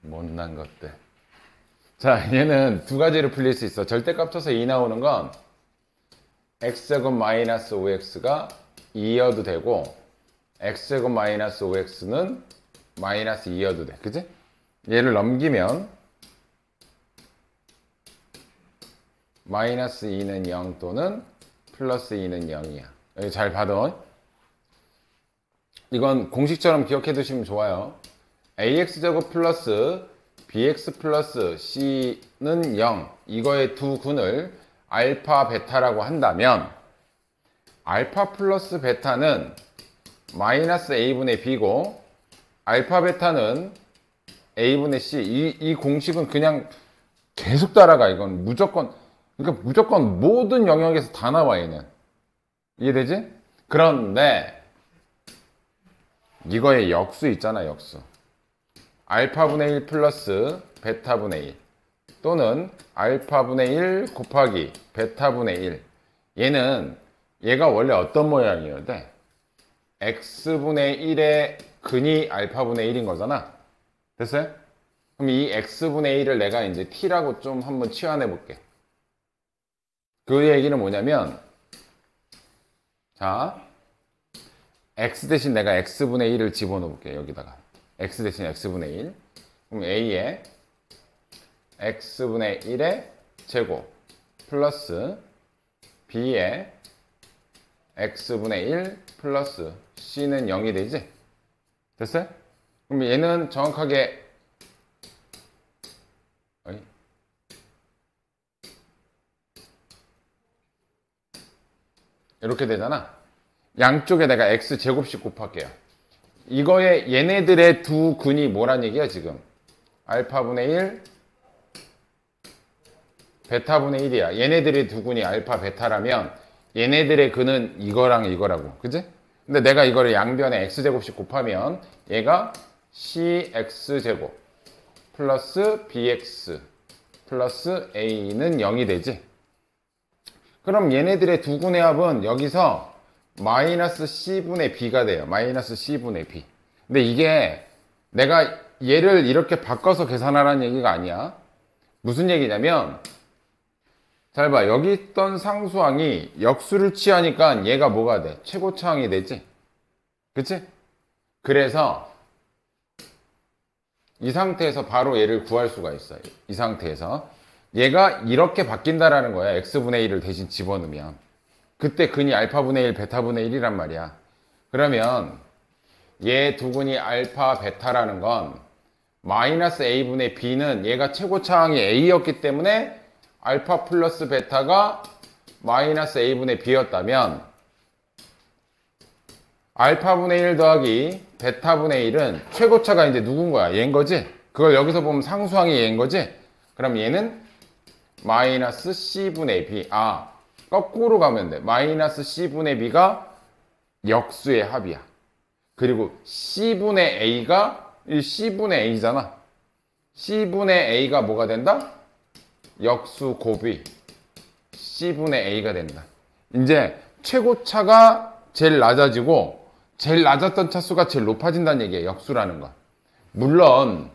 못난 것들. 자, 얘는 두 가지로 풀릴 수 있어. 절대값 쳐서 2 나오는 건 x제곱 마이너스 5x가 2여도 되고 x제곱 마이너스 5x는 마이너스 2여도 돼. 그치? 얘를 넘기면 마이너스 2는 0 또는 플러스 2는 0이야. 여기 잘 봐둬. 이건 공식처럼 기억해 두시면 좋아요. ax제곱 플러스 bx 플러스 c는 0 이거의 두 군을 알파 베타라고 한다면 알파 플러스 베타는 마이너스 a분의 b고 알파 베타는 a분의 c. 이 공식은 그냥 계속 따라가. 이건 무조건, 그러니까 무조건 모든 영역에서 다 나와. 얘는 이해되지? 그런데 이거의 역수 있잖아. 역수 알파분의 1 플러스 베타분의 1 또는 알파분의 1 곱하기 베타분의 1. 얘가 원래 어떤 모양이어야 돼? x분의 1의 근이 알파분의 1인 거잖아. 됐어요? 그럼 이 x분의 1을 내가 이제 t라고 좀 한번 치환해 볼게. 그 얘기는 뭐냐면, 자, x 대신 내가 x분의 1을 집어넣어 볼게. 여기다가 x 대신 x분의 1. 그럼 a에 x분의 1의 제곱 플러스 b에 x분의 1 플러스 c는 0이 되지? 됐어요? 그럼 얘는 정확하게 이렇게 되잖아. 양쪽에 내가 x제곱씩 곱할게요. 이거에 얘네들의 두 근이 뭐란 얘기야 지금? 알파분의 1 베타분의 1이야. 얘네들의 두 근이 알파 베타라면 얘네들의 근은 이거랑 이거라고. 그지? 근데 내가 이거를 양변에 x제곱씩 곱하면 얘가 cx제곱 플러스 bx 플러스 a는 0이 되지. 그럼 얘네들의 두 근의 합은 여기서 마이너스 c분의 b가 돼요. 마이너스 c분의 b. 근데 이게 내가 얘를 이렇게 바꿔서 계산하라는 얘기가 아니야. 무슨 얘기냐면, 잘 봐. 여기 있던 상수항이 역수를 취하니까 얘가 뭐가 돼? 최고차항이 되지? 그치? 그래서 이 상태에서 바로 얘를 구할 수가 있어요. 이 상태에서 얘가 이렇게 바뀐다라는 거야. x분의 1을 대신 집어넣으면. 그때 근이 알파분의 1, 베타분의 1이란 말이야. 그러면 얘 두 근이 알파, 베타라는 건 마이너스 a분의 b는 얘가 최고차항이 a였기 때문에 알파 플러스 베타가 마이너스 a분의 b였다면 알파분의 1 더하기 베타분의 1은 최고차가 이제 누군 거야? 얘인 거지? 그걸 여기서 보면 상수항이 얘인 거지? 그럼 얘는 마이너스 c분의 b. 거꾸로 가면 돼. 마이너스 c분의 b가 역수의 합이야. 그리고 c분의 a가 c분의 a잖아. c분의 a가 뭐가 된다? 역수 곱이 c분의 a가 된다. 이제 최고차가 제일 낮아지고 제일 낮았던 차수가 제일 높아진다는 얘기예요. 역수라는 건. 물론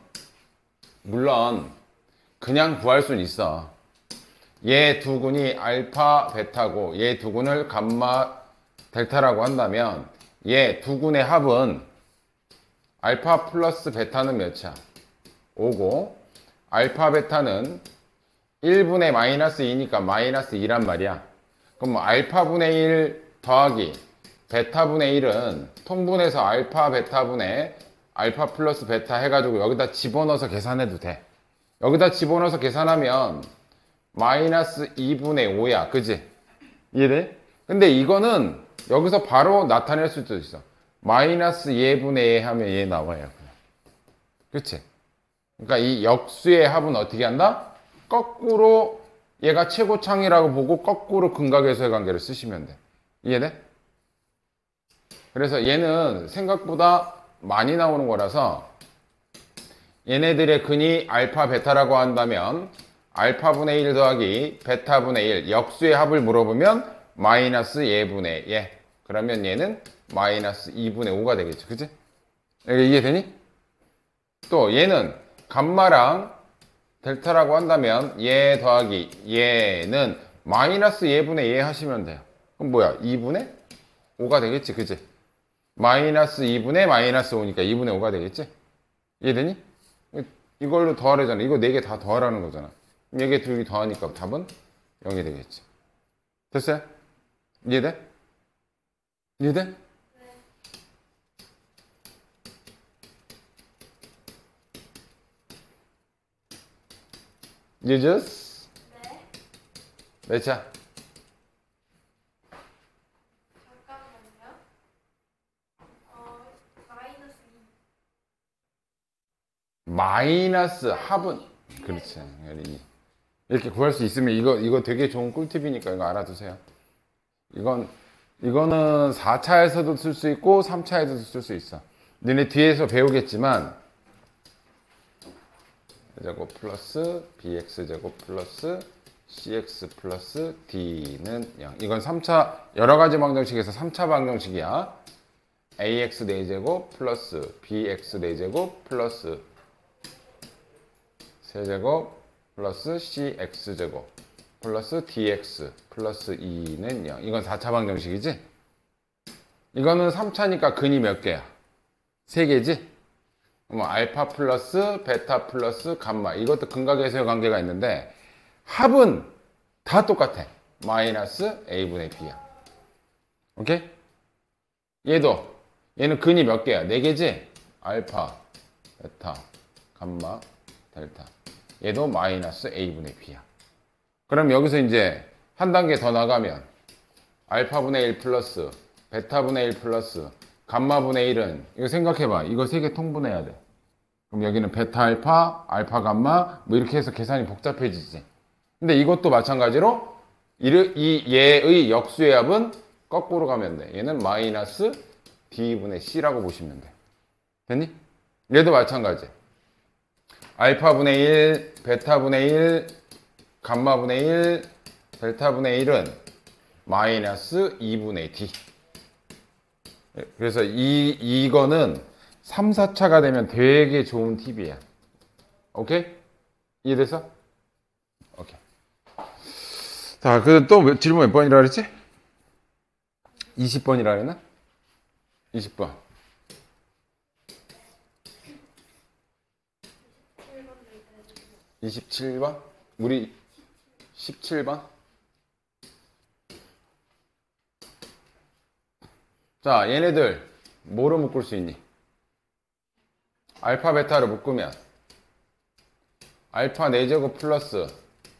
그냥 구할 수는 있어. 얘 두 근이 알파, 베타고 얘 두 근을 감마, 델타라고 한다면 얘 두 근의 합은 알파 플러스 베타는 몇이야? 5고 알파, 베타는 1분의 마이너스 2니까 마이너스 2란 말이야. 그럼 뭐 알파분의 1 더하기 베타분의 1은 통분해서 알파, 베타분의 알파 플러스 베타 해가지고 여기다 집어넣어서 계산해도 돼. 여기다 집어넣어서 계산하면 마이너스 2분의 5야. 그지? 이해돼? 근데 이거는 여기서 바로 나타낼 수도 있어. 마이너스 예분의 2 하면 얘 나와요. 그치? 그러니까 이 역수의 합은 어떻게 한다? 거꾸로 얘가 최고차항이라고 보고 거꾸로 근각에서의 관계를 쓰시면 돼. 이해돼? 그래서 얘는 생각보다 많이 나오는 거라서 얘네들의 근이 알파, 베타라고 한다면 알파분의 1 더하기 베타분의 1 역수의 합을 물어보면 마이너스 예분의 예. 그러면 얘는 마이너스 2분의 5가 되겠죠. 그치? 이해되니? 또 얘는 감마랑 델타라고 한다면 얘 더하기 얘는 마이너스 얘분의 얘 하시면 돼요. 그럼 뭐야? 2분의 5가 되겠지, 그치? 마이너스 2분의 마이너스 5니까 2분의 5가 되겠지? 이해되니? 이걸로 더하려잖아. 이거 4개 다 더하라는 거잖아. 4개 둘기 더하니까 답은 0이 되겠지. 됐어요? 이해돼? 이해돼? 유주스? 네. 몇이야? 잠깐만요. 마이너스 2. 마이너스 합은 그렇지. 이렇게 구할 수 있으면 이거 되게 좋은 꿀팁이니까 이거 알아두세요. 이거는 4차에서도 쓸 수 있고 3차에서도 쓸 수 있어. 너네 뒤에서 배우겠지만 제곱 플러스 bx제곱 플러스 cx 플러스 d는 0. 이건 3차 여러 가지 방정식에서 3차 방정식이야. ax 4제곱 플러스 bx 4제곱 플러스 세제곱 플러스 cx제곱 플러스 dx 플러스 2는 0. 이건 4차 방정식이지? 이거는 3차니까 근이 몇 개야? 3개지? 그럼 알파 플러스 베타 플러스 감마 이것도 근각에서의 관계가 있는데 합은 다 똑같아. 마이너스 a분의 b야. 오케이? 얘는 근이 몇 개야? 4개지? 알파, 베타, 감마, 델타. 얘도 마이너스 a분의 b야. 그럼 여기서 이제 한 단계 더 나가면 알파분의 1 플러스 베타분의 1 플러스 감마분의 1은 이거 생각해봐. 이거 3개 통분해야 돼. 그럼 여기는 베타 알파, 알파 감마 뭐 이렇게 해서 계산이 복잡해지지. 근데 이것도 마찬가지로 얘의 역수의 합은 거꾸로 가면 돼. 얘는 마이너스 d분의 c라고 보시면 돼. 됐니? 얘도 마찬가지. 알파분의 1, 베타분의 1, 감마분의 1, 델타분의 1은 마이너스 2분의 d. 그래서 이거는 3, 4차가 되면 되게 좋은 팁이야. 오케이? 이해됐어? 오케이. 자, 또 질문 몇 번이라 그랬지? 20번이라 그랬나? 20번. 27번? 우리 17번? 자, 얘네들 뭐로 묶을 수 있니? 알파, 베타로 묶으면 알파 4제곱 플러스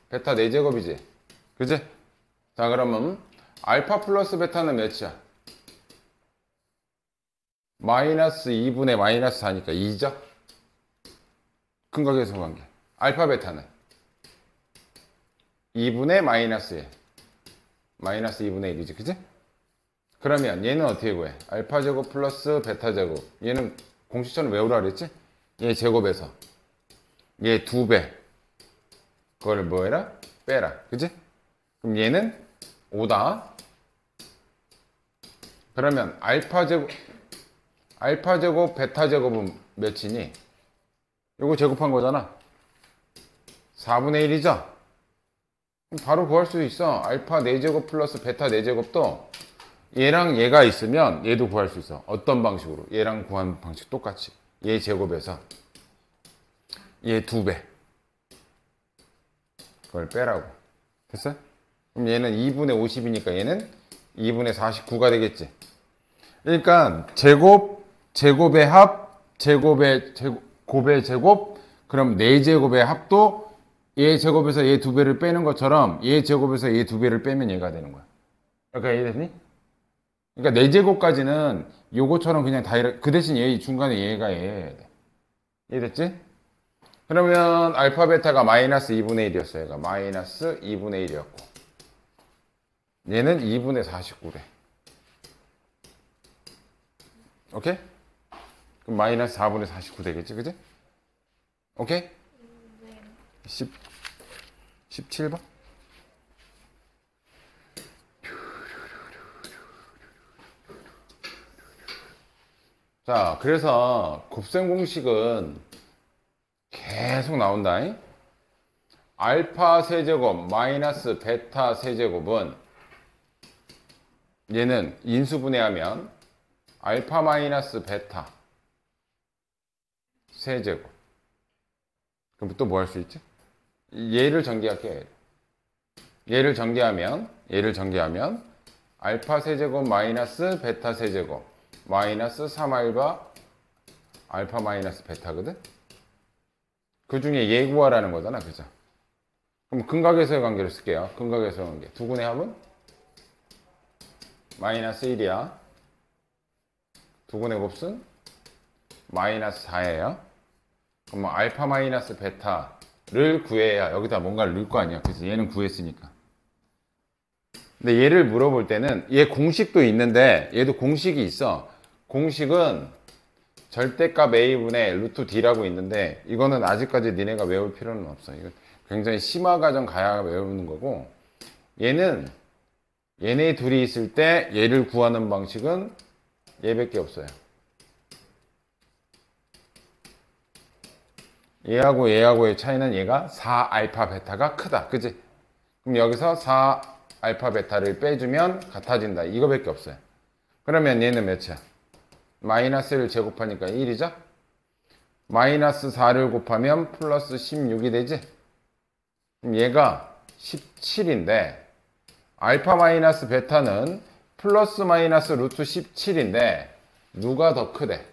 베타 4제곱이지. 그지? 자, 그러면 알파 플러스 베타는 몇이야? 마이너스 2분의 마이너스 4니까 2죠? 근각에서 관계. 알파 베타는 2분의 마이너스 1. 마이너스 2분의 1이지. 그지? 그러면 얘는 어떻게 구해? 알파 제곱 플러스 베타 제곱. 얘는 공식처럼 외우라 그랬지? 얘 제곱에서 얘 2배. 그걸 뭐 해라? 빼라. 그지? 그럼 얘는 5다. 그러면 알파 제곱 베타 제곱은 몇이니? 요거 제곱한 거잖아. 4분의 1이죠? 바로 구할 수 있어. 알파 4제곱 플러스 베타 4제곱도 얘랑 얘가 있으면 얘도 구할 수 있어. 어떤 방식으로? 얘랑 구한 방식 똑같이. 얘 제곱에서 얘 2배. 그걸 빼라고. 됐어? 그럼 얘는 2분의 50이니까 얘는 2분의 49가 되겠지. 그러니까 제곱의 합, 곱의 제곱, 그럼 4제곱의 합도 얘 제곱에서 얘 2배를 빼는 것처럼 얘 제곱에서 얘 2배를 빼면 얘가 되는 거야. 그러니까 이해됐니? 그러니까 4제곱까지는 요거처럼 그냥 다 그 대신 얘 중간에 얘가 얘. 이해됐지? 그러면 알파 베타가 마이너스 2분의 1이었어. 얘가 마이너스 2분의 1이었고 얘는 2분의 49래. 오케이? 그럼 마이너스 4분의 49 되겠지, 그지? 오케이? 네. 17번? 자, 그래서 곱셈 공식은 계속 나온다. 알파 세제곱 마이너스 베타 세제곱은 얘는 인수분해하면 알파 마이너스 베타 세제곱. 그럼 또 뭐 할 수 있지? 얘를 전개할게요. 얘를 전개하면 알파 세제곱 마이너스 베타 세제곱 마이너스 3알파 알파 마이너스 베타거든? 그 중에 얘 구하라는 거잖아. 그죠? 그럼 근각에서의 관계를 쓸게요. 근각에서의 관계. 두근의 합은? 마이너스 1이야. 두근의 곱은? 마이너스 4예요. 그럼 알파 마이너스 베타를 구해야 여기다 뭔가를 넣을 거 아니야. 그래서 얘는 구했으니까. 근데 얘를 물어볼 때는 얘 공식도 있는데 얘도 공식이 있어. 공식은 절대값 a분의 루트 d라고 있는데 이거는 아직까지 니네가 외울 필요는 없어. 이거 굉장히 심화 과정 가야 외우는 거고, 얘는 얘네 둘이 있을 때 얘를 구하는 방식은 얘밖에 없어요. 얘하고 얘하고의 차이는 얘가 4알파 베타가 크다. 그지? 그럼 여기서 4알파 베타를 빼주면 같아진다. 이거밖에 없어요. 그러면 얘는 몇이야? 마이너스를 제곱하니까 1이죠? 마이너스 4를 곱하면 플러스 16이 되지? 그럼 얘가 17인데 알파 마이너스 베타는 플러스 마이너스 루트 17인데 누가 더 크대?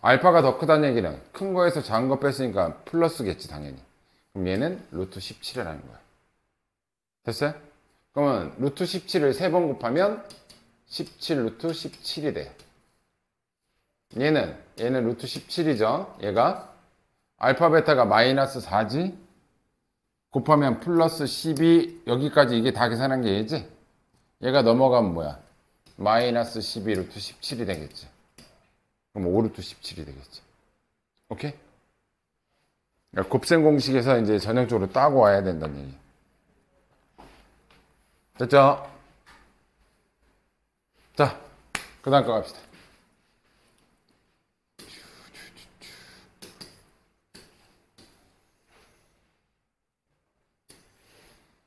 알파가 더 크다는 얘기는 큰 거에서 작은 거 뺐으니까 플러스겠지 당연히. 그럼 얘는 루트 17이라는 거야. 됐어요? 그러면 루트 17을 3번 곱하면 17 루트 17이 돼. 얘는 루트 17이죠. 얘가 알파 베타가 마이너스 4지. 곱하면 플러스 12. 여기까지 이게 다 계산한 게 얘지. 얘가 넘어가면 뭐야? 마이너스 12 루트 17이 되겠지. 그럼 5 루트 17이 되겠지. 오케이? 그러니까 곱셈 공식에서 이제 전형적으로 따고 와야 된다는 얘기. 됐죠? 자, 그 다음 거 갑시다.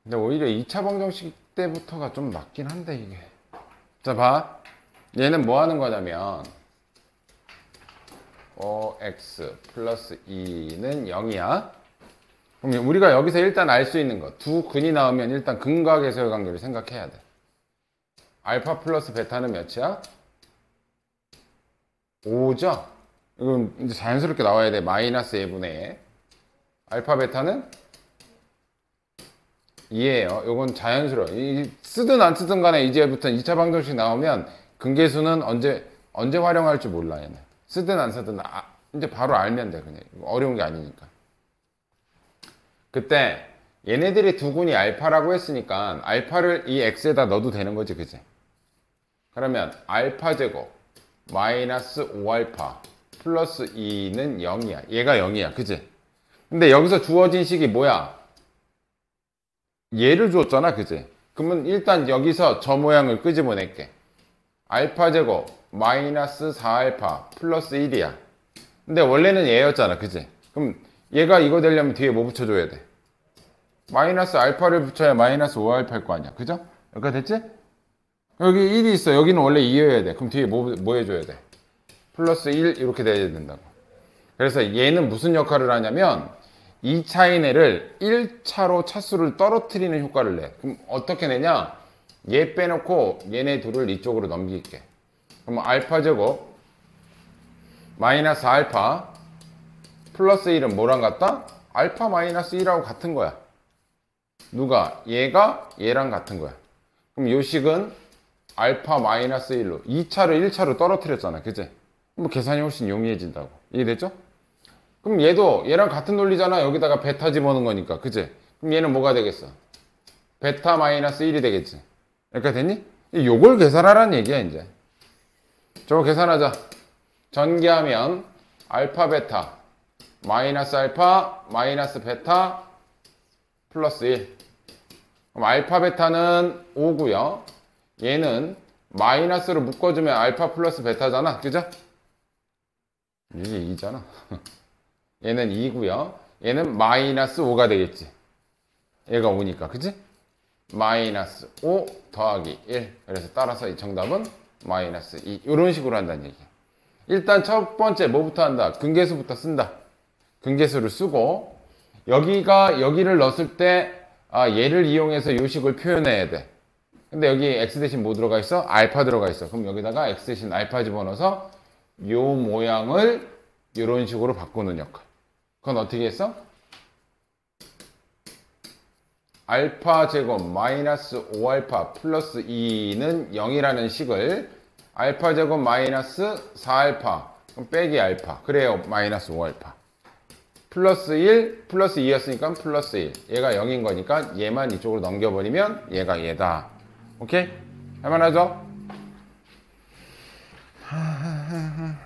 근데 오히려 2차 방정식 때부터가 좀 맞긴 한데, 이게. 자, 봐. 얘는 뭐 하는 거냐면, 5x 플러스 2는 0이야. 그럼 우리가 여기서 일단 알 수 있는 거. 두 근이 나오면 일단 근각에서의 관계를 생각해야 돼. 알파 플러스 베타는 몇이야? 5죠? 이건 이제 자연스럽게 나와야 돼. 마이너스 2분의 1. 알파 베타는 2예요. 이건 자연스러워. 쓰든 안 쓰든 간에 이제부터 2차 방정식 나오면 근계수는 언제 활용할 줄 몰라, 얘는. 쓰든 안 쓰든 이제 바로 알면 돼. 그냥 어려운 게 아니니까. 그때 얘네들이 두 군이 알파라고 했으니까 알파를 이 x에다 넣어도 되는 거지, 그지? 그러면 알파 제곱 마이너스 5알파 플러스 2는 0이야. 얘가 0이야. 그지? 근데 여기서 주어진 식이 뭐야? 얘를 주었잖아. 그지? 그러면 일단 여기서 저 모양을 끄집어낼게. 알파 제곱 마이너스 4알파 플러스 1이야. 근데 원래는 얘였잖아. 그지? 그럼 얘가 이거 되려면 뒤에 뭐 붙여줘야 돼? 마이너스 알파를 붙여야 마이너스 5알파일 거 아니야. 그죠? 여기까지 됐지? 여기 1이 있어. 여기는 원래 2여야 돼. 그럼 뒤에 뭐 해줘야 돼? 플러스 1 이렇게 돼야 된다고. 그래서 얘는 무슨 역할을 하냐면 2차인 애를 1차로 차수를 떨어뜨리는 효과를 내. 그럼 어떻게 내냐? 얘 빼놓고 얘네 둘을 이쪽으로 넘길게. 그럼 알파 제곱 마이너스 알파 플러스 1은 뭐랑 같다? 알파 마이너스 1하고 같은 거야. 누가? 얘가 얘랑 같은 거야. 그럼 요 식은 알파 마이너스 1로 2차를 1차로 떨어뜨렸잖아. 그치? 뭐 계산이 훨씬 용이해진다고. 이해됐죠? 그럼 얘도 얘랑 같은 논리잖아. 여기다가 베타 집어넣은 거니까. 그치? 그럼 얘는 뭐가 되겠어? 베타 마이너스 1이 되겠지. 그러니까 됐니? 요걸 계산하라는 얘기야, 이제. 저거 계산하자. 전개하면 알파 베타 마이너스 알파 마이너스 베타 플러스 1. 그럼 알파 베타는 5고요. 얘는 마이너스로 묶어주면 알파 플러스 베타잖아. 그죠? 이게 2잖아. 얘는 2고요. 얘는 마이너스 5가 되겠지. 얘가 5니까. 그치? 마이너스 5 더하기 1. 그래서 따라서 이 정답은 마이너스 2. 이런 식으로 한다는 얘기야. 일단 첫 번째 뭐부터 한다? 근계수부터 쓴다. 근계수를 쓰고 여기를 넣었을 때 얘를 이용해서 요 식을 표현해야 돼. 근데 여기 x 대신 뭐 들어가 있어? 알파 들어가 있어. 그럼 여기다가 x 대신 알파 집어넣어서 요 모양을 이런 식으로 바꾸는 역할. 그건 어떻게 했어? 알파 제곱 마이너스 5알파 플러스 2는 0이라는 식을 알파 제곱 마이너스 4알파 그럼 빼기 알파 그래요 마이너스 5알파 플러스 1 플러스 2였으니까 플러스 1 얘가 0인 거니까 얘만 이쪽으로 넘겨버리면 얘가 얘다. 오케이? 할만하죠?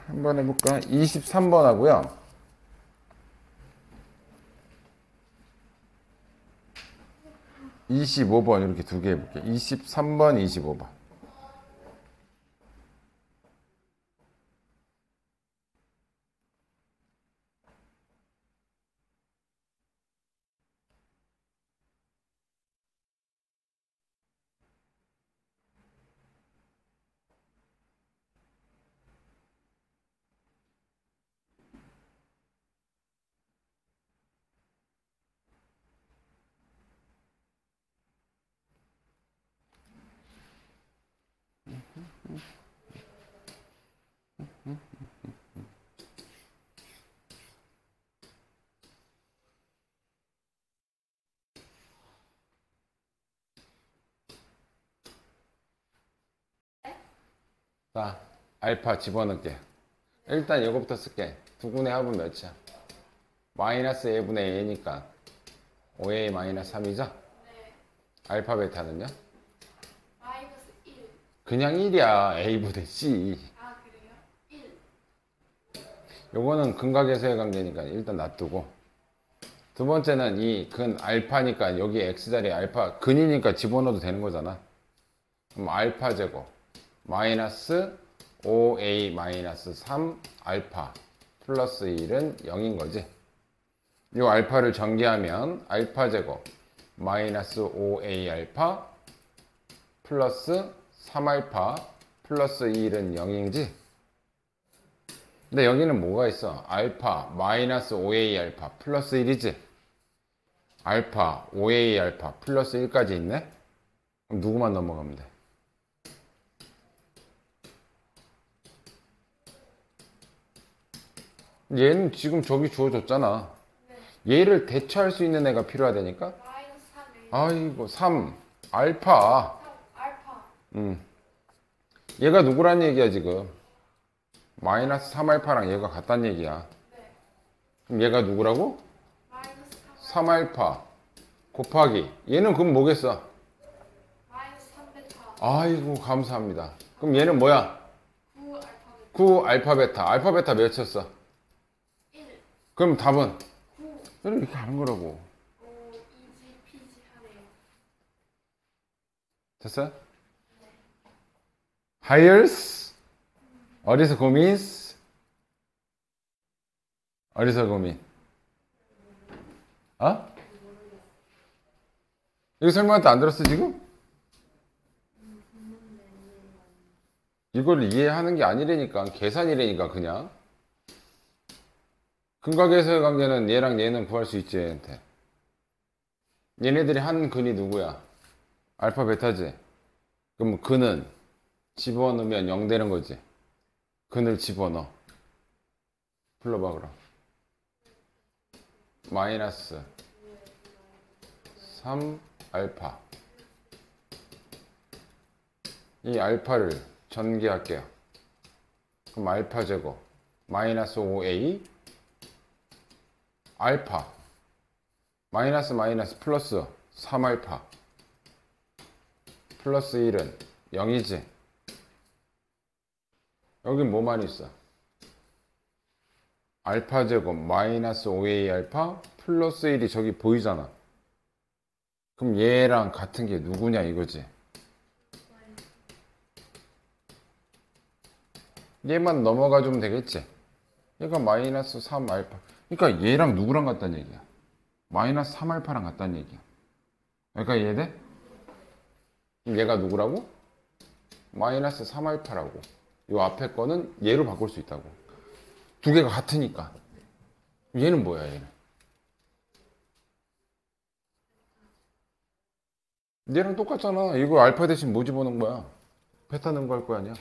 한번 해볼까? 23번 하고요. 25번 이렇게 두 개 해볼게요. 23번, 25번. 자, 알파 집어넣을게. 일단 이거부터 쓸게. 두분의 합은 몇이야? 마이너스 a분의 a니까 5a 마이너스 3이죠? 네. 알파 베타는요? 마이너스 1. 그냥 1이야. a분의 c. 아, 그래요? 1. 요거는 근각에서의 관계니까 일단 놔두고. 두 번째는 이 근 알파니까 여기 x자리에 알파 근이니까 집어넣어도 되는 거잖아. 그럼 알파 제곱 마이너스 5a 마이너스 3 알파 플러스 1은 0인 거지. 이 알파를 전개하면 알파 제곱 마이너스 5a 알파 플러스 3 알파 플러스 1은 0이지. 근데 여기는 뭐가 있어? 알파 마이너스 5a 알파 플러스 1이지. 알파 5a 알파 플러스 1까지 있네. 그럼 누구만 넘어가면 돼? 얘는 지금 저기 주어졌잖아. 얘를 대처할 수 있는 애가 필요하다니까? 마이너스 3. 아이고 3 알파. 3. 알파. 얘가 누구란 얘기야 지금? 마이너스 3 알파랑 얘가 같단 얘기야. 네. 그럼 얘가 누구라고? 마이너스 3 3. 알파 곱하기 얘는 그럼 뭐겠어? 마이너스 3 베타. 아이고 감사합니다. 그럼 얘는 뭐야? 9 알파 베타. 9 알파 베타. 알파 베타 몇이었어? 1. 그럼 답은? 9. 이렇게 하는 거라고. 오, 이지 피지 하네요. 됐어? hires? 어디서 고민? 어디서 고민? 어? 이거 설명할 때 안 들었어 지금? 이걸 이해하는 게 아니라니까 계산이라니까 그냥. 근각에서의 관계는 얘랑 얘는 구할 수 있지 얘한테. 얘네들이 한 근이 누구야? 알파 베타지. 그럼 근은 집어넣으면 0 되는 거지. 근을 집어넣어. 불러봐 그럼. 마이너스 3 알파. 이 알파를 전개할게요. 그럼 알파 제곱 마이너스 5a 알파 마이너스 마이너스 플러스 3 알파 플러스 1은 0이지. 여긴 뭐만 있어? 알파 제곱 마이너스 5a 알파 플러스 1이 저기 보이잖아. 그럼 얘랑 같은 게 누구냐 이거지. 얘만 넘어가 주면 되겠지. 얘가 마이너스 3 알파. 그러니까 얘랑 누구랑 같다는 얘기야? 마이너스 3알파랑 같다는 얘기야. 그러니까 이해돼? 그럼 얘가 누구라고? 마이너스 3알파라고. 요 앞에 거는 얘로 바꿀 수 있다고. 두 개가 같으니까. 얘는 뭐야, 얘는? 얘랑 똑같잖아. 이거 알파 대신 뭐 집어넣은 거야? 베타 넣은 거 할 거 아니야?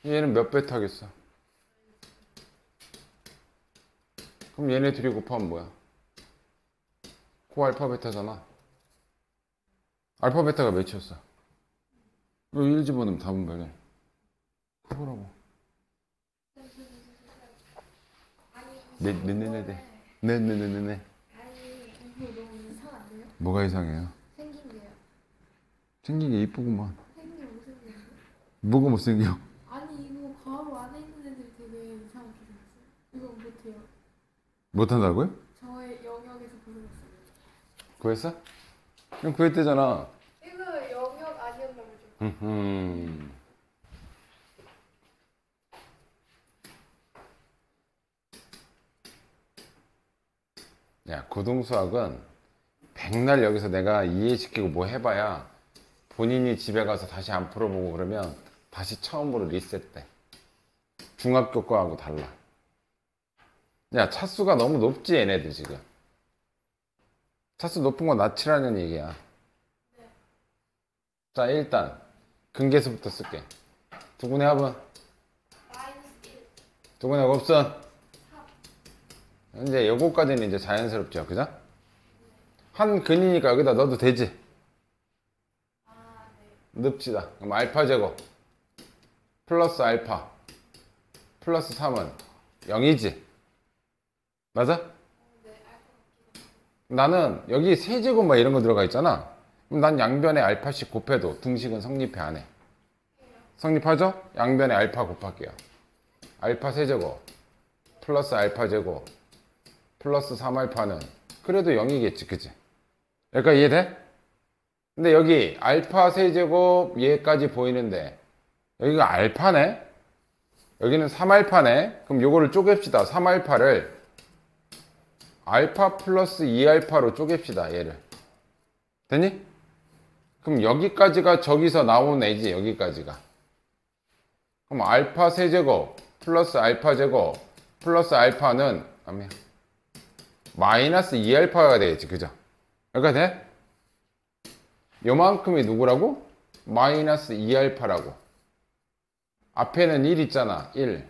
얘는 몇 베타겠어? 그럼 얘네 둘이 곱하면 뭐야? 코알파 베타잖아. 알파 베타가 몇이었어? 이거 1 집어넣으면 답은 뭐냐? 그거라고. 네네네네. 아니 이거 너무 이상한데요? 뭐가 이상해요? 생긴 게요. 생긴 게 이쁘구만. 생긴 게 못생겨요. 뭐가 못생겨? 아니 이거 괄호 안에 있는 애들 되게 이상하게 생겼어요. 이거 못해요. 못한다고요? 저의 영역에서 벗어났어요. 구했어? 그럼 구했대잖아. 이거 영역 아니었나 보죠. 야, 고등수학은 백날 여기서 내가 이해시키고 뭐 해봐야 본인이 집에 가서 다시 안 풀어보고 그러면 다시 처음으로 리셋돼. 중학교 거하고 달라. 야, 차수가 너무 높지, 얘네들 지금. 차수 높은 거 낫치라는 얘기야. 자, 일단 근계수부터 쓸게. 두분의 합은? 마이너스 1. 두분의 곱선? 이제 요거까지는 이제 자연스럽죠, 그죠? 한 근이니까 여기다 넣어도 되지. 아, 네. 넣읍시다. 그럼 알파 제곱 플러스 알파 플러스 3은 0이지. 맞아? 네, 알것 같기도 하고. 나는 여기 세제곱 막 이런 거 들어가 있잖아. 그럼 난 양변에 알파씩 곱해도 등식은 성립해 안 해? 성립하죠? 양변에 알파 곱할게요. 알파 세제곱 플러스 알파 제곱 플러스 3알파는 그래도 0이겠지, 그치? 여기까지 이해돼? 근데 여기 알파 세제곱 얘까지 보이는데 여기가 알파네? 여기는 3알파네? 그럼 요거를 쪼갭시다. 3알파를 알파 플러스 2알파로 쪼갭시다, 얘를. 됐니? 그럼 여기까지가 저기서 나온 애지, 여기까지가. 그럼 알파 세제곱 플러스 알파 제곱 플러스 알파는 마이너스 2알파가 되겠지, 그죠? 여기까지 돼? 요만큼이 누구라고? 마이너스 2알파라고. 앞에는 1 있잖아, 1.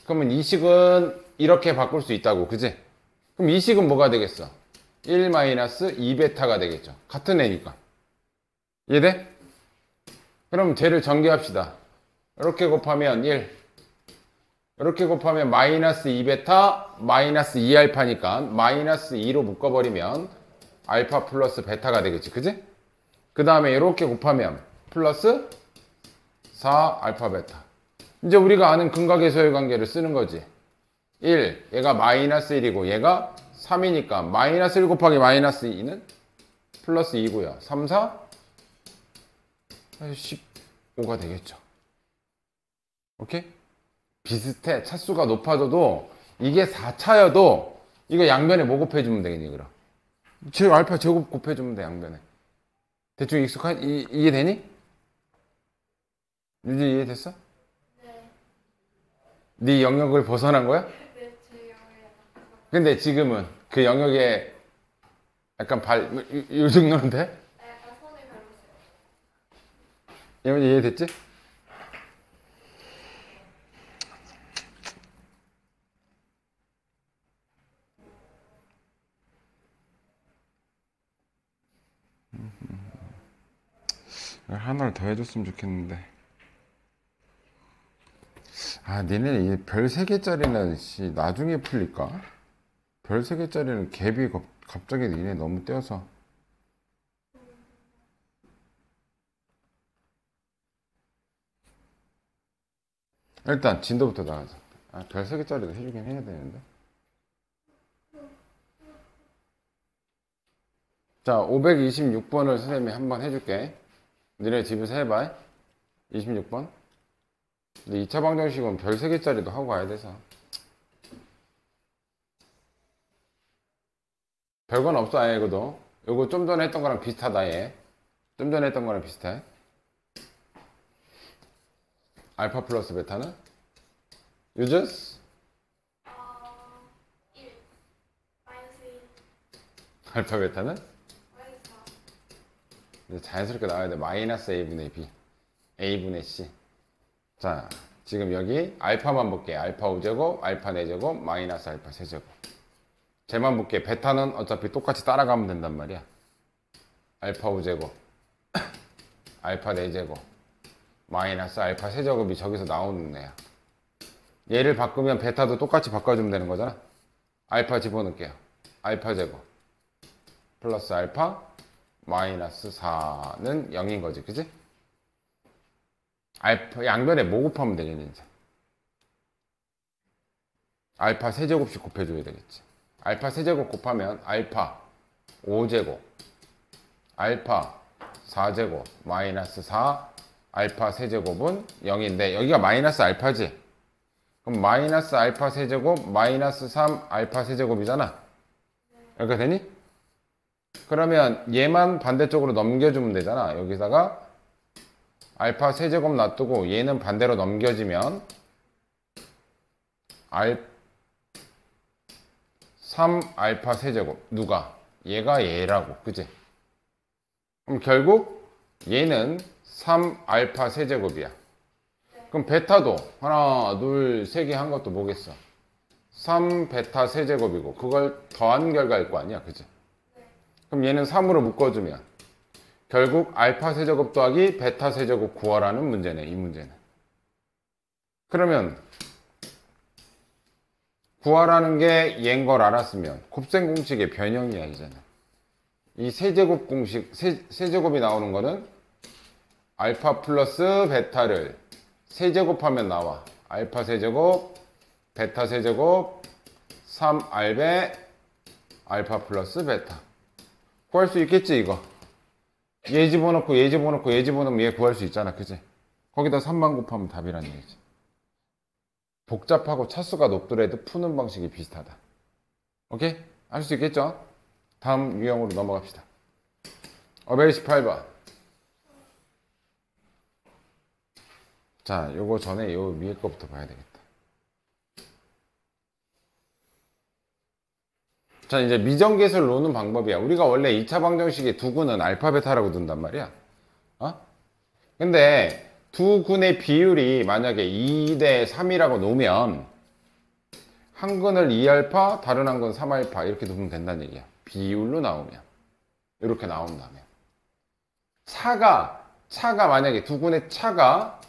그러면 이 식은 이렇게 바꿀 수 있다고, 그지? 그럼 이 식은 뭐가 되겠어? 1 마이너스 2베타가 되겠죠. 같은 애니까. 이해돼? 그럼 쟤를 전개합시다. 이렇게 곱하면 1. 이렇게 곱하면 마이너스 2베타, 마이너스 2알파니까 마이너스 2로 묶어버리면 알파 플러스 베타가 되겠지. 그지? 그 다음에 이렇게 곱하면 플러스 4 알파 베타. 이제 우리가 아는 근각의 관계를 쓰는 거지. 1, 얘가 마이너스 1이고 얘가 3이니까 마이너스 1 곱하기 마이너스 2는 플러스 2고요. 3, 4, 15가 되겠죠. 오케이? 비슷해. 차수가 높아져도 이게 4차여도 이거 양변에 뭐 곱해주면 되겠니, 그럼? 알파 제곱 곱해주면 돼, 양변에. 대충 이해되니? 유지 이해됐어? 네. 네 영역을 벗어난 거야? 네, 제 영역에. 근데 지금은 그 영역에 약간 요 정도는 돼? 약간 손을 밟았어요. 이건 이해됐지? 하나를 더 해줬으면 좋겠는데. 아, 니네 이 별 3개짜리는 나중에 풀릴까? 별 3개짜리는 갭이 갑자기 니네 너무 떼어서. 일단 진도부터 나가자. 아, 별 3개짜리도 해주긴 해야 되는데. 자, 526번을 선생님이 한번 해줄게. 너네 집에서 해봐. 26번. 근데 2차 방정식은 별 3개짜리도 하고 가야 돼서. 별건 없어, 아예 이거도. 요거 좀 전에 했던 거랑 비슷하다, 얘. 좀 전에 했던 거랑 비슷해. 알파 플러스 베타는? 유저스? 1 마이너스 1 알파 베타는? 마이너스 4 이제 자연스럽게 나와야 돼. 마이너스 a분의 b. a분의 c. 자, 지금 여기 알파만 볼게. 알파 5제곱, 알파 4제곱, 마이너스 알파 3제곱. 쟤만 볼게. 베타는 어차피 똑같이 따라가면 된단 말이야. 알파 5제곱, 알파 4제곱, 마이너스 알파 3제곱이 저기서 나오는 애야. 얘를 바꾸면 베타도 똑같이 바꿔주면 되는 거잖아. 알파 집어넣을게요. 알파 제곱 플러스 알파 마이너스 4는 0인 거지, 그지? 알파 양변에 뭐 곱하면 되겠니 이제? 알파 세제곱씩 곱해줘야 되겠지. 알파 세제곱 곱하면 알파 5제곱 알파 4제곱 마이너스 4 알파 세제곱은 0인데 여기가 마이너스 알파지? 그럼 마이너스 알파 세제곱 마이너스 3 알파 세제곱이잖아. 이렇게 되니? 그러면 얘만 반대쪽으로 넘겨주면 되잖아. 여기다가 알파 세제곱 놔두고 얘는 반대로 넘겨지면 3 알파 세제곱. 누가? 얘가 얘라고. 그지? 그럼 결국 얘는 3 알파 세제곱이야. 그럼 베타도 하나 둘 세 개 한 것도 뭐겠어? 3 베타 세제곱이고 그걸 더한 결과일 거 아니야. 그지? 그럼 얘는 3으로 묶어주면 결국 알파 세제곱 더하기 베타 세제곱 구하라는 문제네. 이 문제는. 그러면 구하라는 게 얘인 걸 알았으면 곱셈 공식의 변형이야 이제는. 이 세제곱 공식 세제곱이 나오는 거는 알파 플러스 베타를 세제곱하면 나와. 알파 세제곱 베타 세제곱 3알베 알파 플러스 베타. 구할 수 있겠지 이거. 얘 집어넣고 얘 집어넣고 얘 집어넣으면 얘 구할 수 있잖아. 그지? 거기다 3만 곱하면 답이란 얘기지. 복잡하고 차수가 높더라도 푸는 방식이 비슷하다. 오케이? 할 수 있겠죠? 다음 유형으로 넘어갑시다. 518번. 자, 요거 전에 요 위에 거부터 봐야 되겠다. 자, 이제 미정계수를 노는 방법이야. 우리가 원래 2차 방정식의 두 근은 알파 베타라고 둔단 말이야. 어? 근데 두 근의 비율이 만약에 2대 3이라고 놓으면 한 근을 2알파, 다른 한 근 3알파 이렇게 두면 된다는 얘기야. 비율로 나오면. 이렇게 나온다면. 차가 만약에 두 근의 차가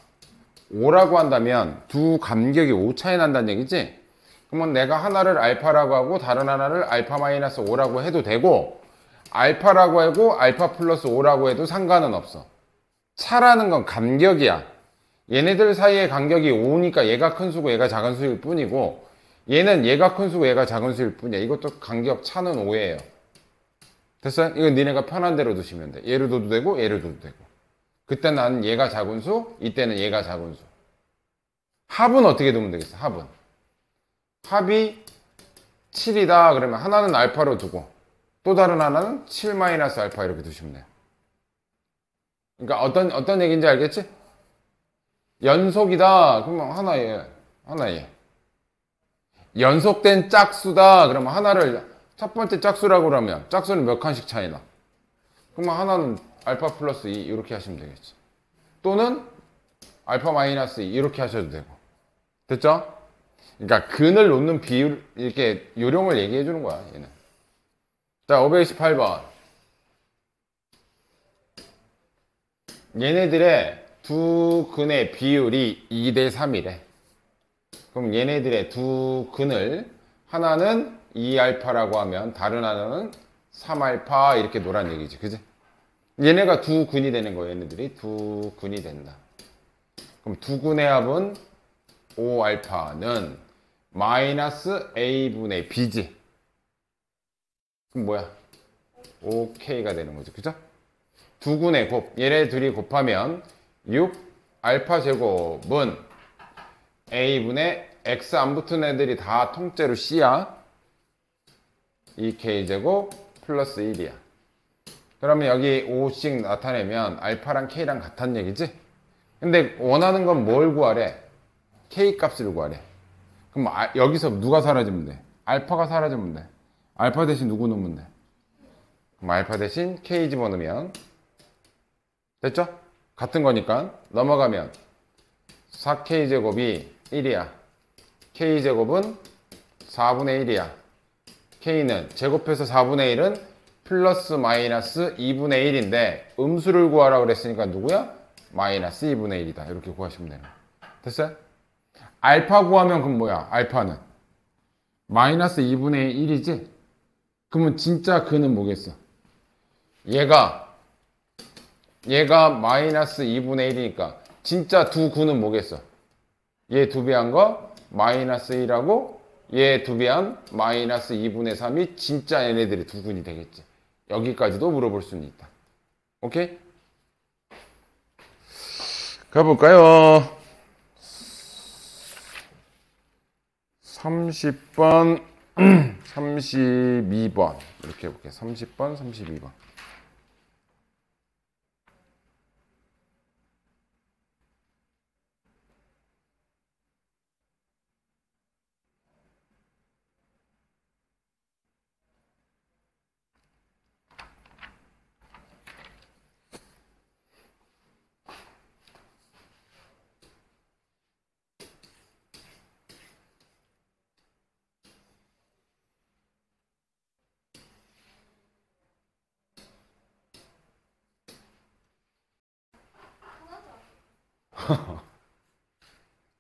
5라고 한다면 두 간격이 5 차이 난다는 얘기지? 그러면 내가 하나를 알파라고 하고 다른 하나를 알파 마이너스 5라고 해도 되고 알파라고 하고 알파 플러스 5라고 해도 상관은 없어. 차라는 건 간격이야. 얘네들 사이의 간격이 5니까 얘가 큰 수고 얘가 작은 수일 뿐이고 얘는 얘가 큰 수고 얘가 작은 수일 뿐이야. 이것도 간격 차는 5예요. 됐어요? 이건 니네가 편한 대로 두시면 돼. 얘를 둬도 되고 얘를 둬도 되고. 그때 나는 얘가 작은 수, 이때는 얘가 작은 수. 합은 어떻게 두면 되겠어? 합이 7이다 그러면 하나는 알파로 두고 또 다른 하나는 7 마이너스 알파 이렇게 두시면 돼요. 그러니까 어떤 얘기인지 알겠지? 연속이다 그러면 하나 얘. 연속된 짝수다 그러면 하나를 첫 번째 짝수라고 그러면 짝수는 몇 칸씩 차이나? 그러면 하나는 알파 플러스 2 이렇게 하시면 되겠지. 또는 알파 마이너스 2 이렇게 하셔도 되고. 됐죠? 그러니까 근을 놓는 비율 이렇게 요령을 얘기해 주는 거야 얘는. 자 528번. 얘네들의 두 근의 비율이 2대 3이래. 그럼 얘네들의 두 근을 하나는 2알파라고 하면 다른 하나는 3알파 이렇게 놓으란 얘기지. 그지? 얘네가 두 근이 되는 거야. 얘네들이 두 근이 된다. 그럼 두 근의 합은 5알파는 마이너스 a분의 b지. 그럼 뭐야? 5k가 되는 거지. 그죠? 두 근의 얘네 둘이 곱하면 6 알파 제곱은 a분의 x 안 붙은 애들이 다 통째로 c야. 2k 제곱 플러스 1이야. 그러면 여기 5씩 나타내면 알파랑 K랑 같다는 얘기지? 근데 원하는 건 뭘 구하래? K 값을 구하래. 그럼 여기서 누가 사라지면 돼? 알파가 사라지면 돼. 알파 대신 누구 넣으면 돼? 그럼 알파 대신 K 집어넣으면 됐죠? 같은 거니까 넘어가면 4K제곱이 1이야. K제곱은 4분의 1이야. K는 제곱해서 4분의 1은 플러스 마이너스 2분의 1인데 음수를 구하라고 그랬으니까 누구야? 마이너스 2분의 1이다. 이렇게 구하시면 되는 거야. 됐어요? 알파 구하면 그럼 뭐야? 알파는 마이너스 2분의 1이지? 그러면 진짜 그는 뭐겠어? 얘가 마이너스 2분의 1이니까 진짜 두 구는 뭐겠어? 얘 두 배 한 거 마이너스 1하고 얘 두 배 한 마이너스 2분의 3이 진짜 얘네들이 두 군이 되겠지. 여기까지도 물어볼 수는 있다. 오케이? 가볼까요? 30번, 32번. 이렇게 해볼게요. 30번, 32번.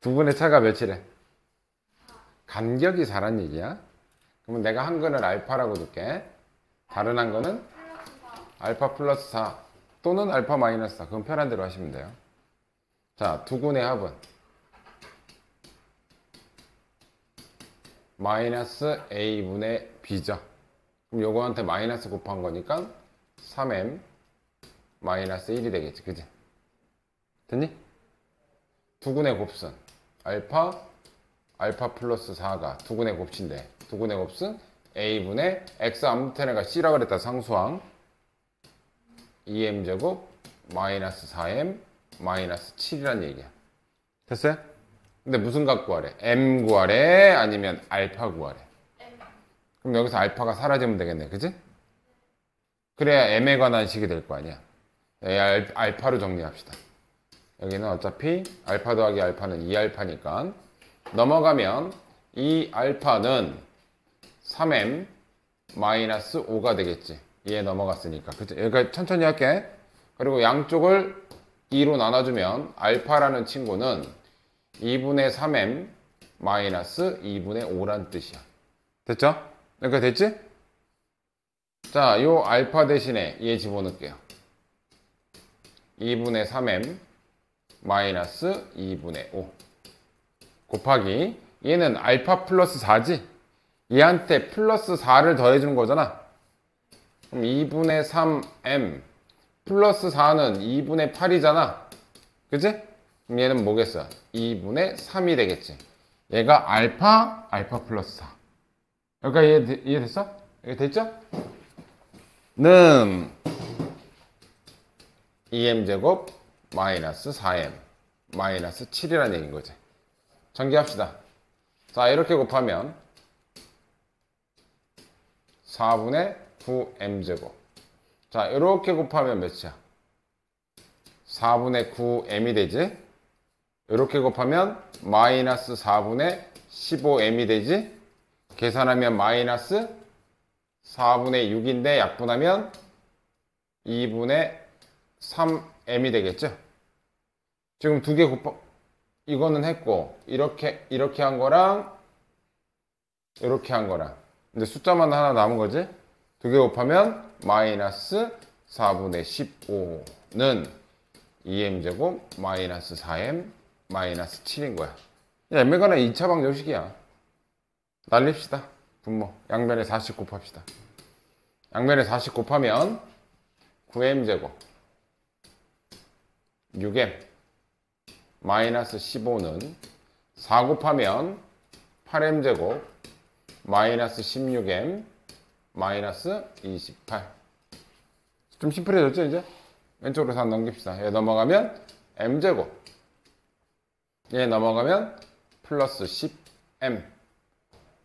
두 분의 차가 몇이래? 간격이 4란 얘기야. 그러면 내가 한 거는 알파라고 줄게. 다른 한 거는 알파 플러스 4 또는 알파 마이너스 4. 그건 편한 대로 하시면 돼요. 자, 두 군의 합은 마이너스 a분의 b죠. 그럼 요거한테 마이너스 곱한 거니까 3m 마이너스 1이 되겠지. 그지? 됐니? 두 군의 곱순 알파 플러스 4가 두 군의 곱인데 두 군의 곱순 a분의 x 아무튼가 c라고 그랬다. 상수항 2m제곱 마이너스 4m 마이너스 7이란 얘기야. 됐어요? 근데 무슨 값 구하래? m 구하래? 아니면 알파 구하래? 그럼 여기서 알파가 사라지면 되겠네. 그지? 그래야 m에 관한 식이 될 거 아니야. 알파로 정리합시다. 여기는 어차피 알파 더하기 알파는 2알파니까 넘어가면 이 알파는 3m 마이너스 5가 되겠지. 2에 넘어갔으니까. 그치? 여기까지 천천히 할게. 그리고 양쪽을 2로 나눠주면 알파라는 친구는 2분의 3m 마이너스 2분의 5란 뜻이야. 됐죠? 여기까지 됐지? 자, 요 알파 대신에 얘 집어넣을게요. 2분의 3m 마이너스 2분의 5 곱하기 얘는 알파 플러스 4지? 얘한테 플러스 4를 더해주는 거잖아. 그럼 2분의 3m 플러스 4는 2분의 8이잖아. 그치? 그럼 얘는 뭐겠어? 2분의 3이 되겠지. 얘가 알파 플러스 4. 여기까지 이해됐어? 이해 됐죠? 는 2m제곱 마이너스 4m 마이너스 7이라는 얘기인 거지. 전개합시다. 자, 이렇게 곱하면 4분의 9m제곱. 자, 이렇게 곱하면 몇이야? 4분의 9m이 되지? 이렇게 곱하면 마이너스 4분의 15m이 되지? 계산하면 마이너스 4분의 6인데 약분하면 2분의 3m이 되겠죠? 지금 두 개 이거는 했고 이렇게 한 거랑 이렇게 한 거랑 이제 숫자만 하나 남은 거지? 두 개 곱하면 마이너스 4분의 15는 2m제곱 마이너스 4m 마이너스 7인 거야. m에 관한 2차 방정식이야. 날립시다. 분모 양변에 40 곱합시다. 양변에 40 곱하면 9m제곱 6m 마이너스 15는 4 곱하면 8m제곱 마이너스 16m 마이너스 28. 좀 심플해졌죠, 이제? 왼쪽으로 4 넘깁시다. 얘 넘어가면 m제곱. 얘 넘어가면 플러스 10m.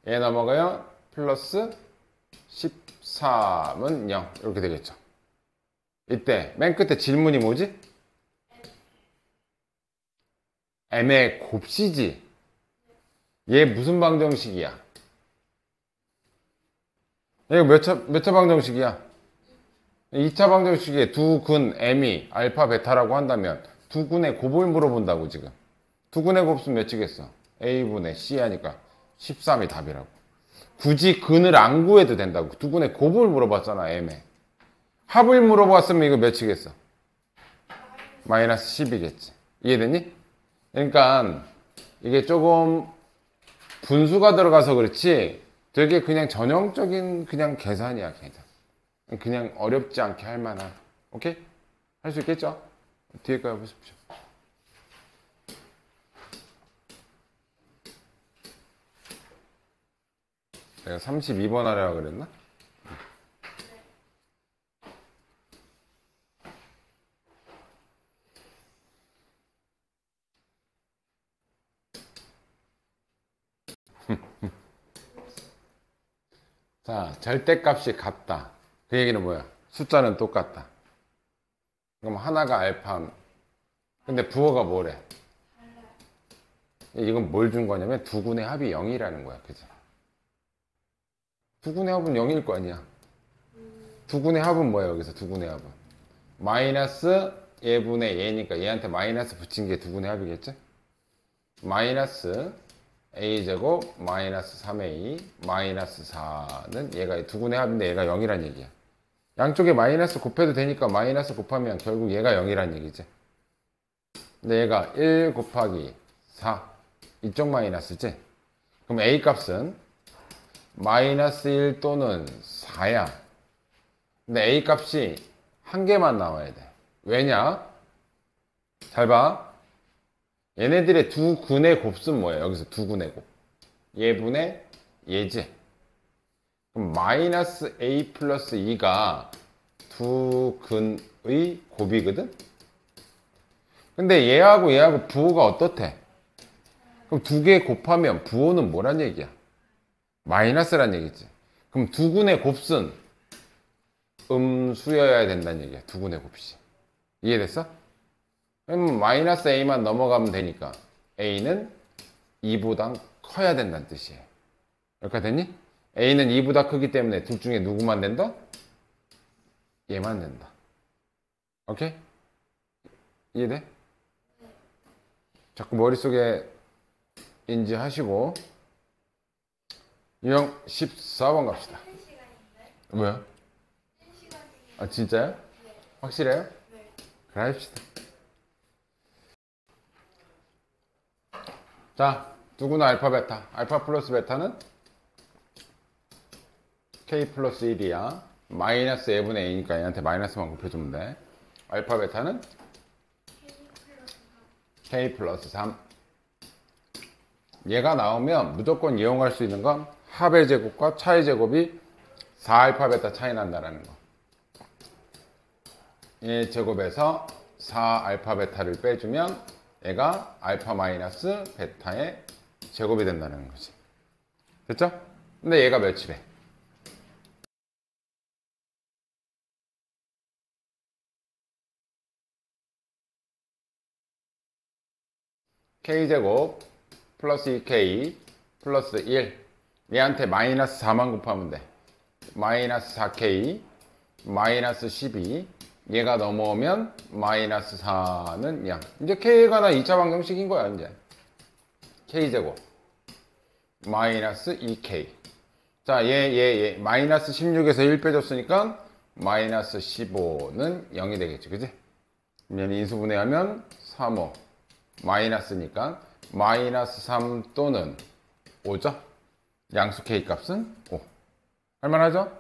얘 넘어가면 플러스 13은 0. 이렇게 되겠죠. 이때 맨 끝에 질문이 뭐지? m의 곱시지. 얘 무슨 방정식이야? 얘가 몇 차 방정식이야? 2차 방정식에 두 근 m이 알파 베타라고 한다면 두 근의 곱을 물어본다고 지금. 두 근의 곱수는 몇이겠어? a분의 c 하니까 13이 답이라고. 굳이 근을 안 구해도 된다고. 두 근의 곱을 물어봤잖아, m에. 합을 물어봤으면 이거 몇이겠어? 마이너스 10이겠지. 이해됐니? 그러니까 이게 조금 분수가 들어가서 그렇지 되게 그냥 전형적인 그냥 계산이야, 계산. 그냥 어렵지 않게 할 만한. 오케이? 할 수 있겠죠? 뒤에 거 보십시오. 내가 32번 하려고 그랬나? 자, 절대값이 같다. 그 얘기는 뭐야? 숫자는 똑같다. 그럼 하나가 알파. 근데 부호가 뭐래? 이건 뭘 준 거냐면 두 군의 합이 0이라는 거야. 그죠? 두 군의 합은 0일 거 아니야. 두 군의 합은 뭐야, 여기서 두 군의 합은? 마이너스 얘분의 얘니까 얘한테 마이너스 붙인 게 두 군의 합이겠지? 마이너스 a제곱 마이너스 3a 마이너스 4는 얘가 두 군의 합인데 얘가 0이란 얘기야. 양쪽에 마이너스 곱해도 되니까 마이너스 곱하면 결국 얘가 0이란 얘기지. 근데 얘가 1 곱하기 4 이쪽 마이너스지. 그럼 a 값은 마이너스 1 또는 4야. 근데 a 값이 한 개만 나와야 돼. 왜냐? 잘 봐. 얘네들의 두 근의 곱수는 뭐예요? 여기서 두 근의 곱. 얘분의 얘지. 그럼 마이너스 a 플러스 2가 두 근의 곱이거든? 근데 얘하고 얘하고 부호가 어떻대? 그럼 두 개 곱하면 부호는 뭐란 얘기야? 마이너스란 얘기지. 그럼 두 근의 곱수는 음수여야 된다는 얘기야. 두 근의 곱이. 이해됐어? 그럼 마이너스 a만 넘어가면 되니까 a는 2보다 커야 된다는 뜻이에요. 이렇게 됐니? a는 2보다 크기 때문에 둘 중에 누구만 된다? 얘만 된다. 오케이? 이해돼? 자꾸 머릿속에 인지하시고 유형 14번 갑시다. 뭐야? 아 진짜요? 확실해요? 그래 합시다. 자, 누구나 알파 베타. 알파 플러스 베타는 k 플러스 1이야. 마이너스 a분의 a니까 얘한테 마이너스만 곱해주면 돼. 알파 베타는 k 플러스 3. 얘가 나오면 무조건 이용할 수 있는 건 합의 제곱과 차의 제곱이 4알파 베타 차이 난다라는 거. 얘 제곱에서 4알파 베타를 빼주면 얘가 알파 마이너스 베타의 제곱이 된다는 거지. 됐죠? 근데 얘가 몇이래? k제곱 플러스 2k 플러스 1. 얘한테 마이너스 4만 곱하면 돼. 마이너스 4k 마이너스 12. 얘가 넘어오면 마이너스 4는 0. 이제 k에 관한 2차 방정식인 거야 이제. k제곱 마이너스 2k. 자, 얘 마이너스 16에서 1 빼줬으니까 마이너스 15는 0이 되겠지, 그지? 얘는 인수분해하면 3호 마이너스니까 마이너스 3 또는 5죠? 양수 k 값은 5. 할만하죠?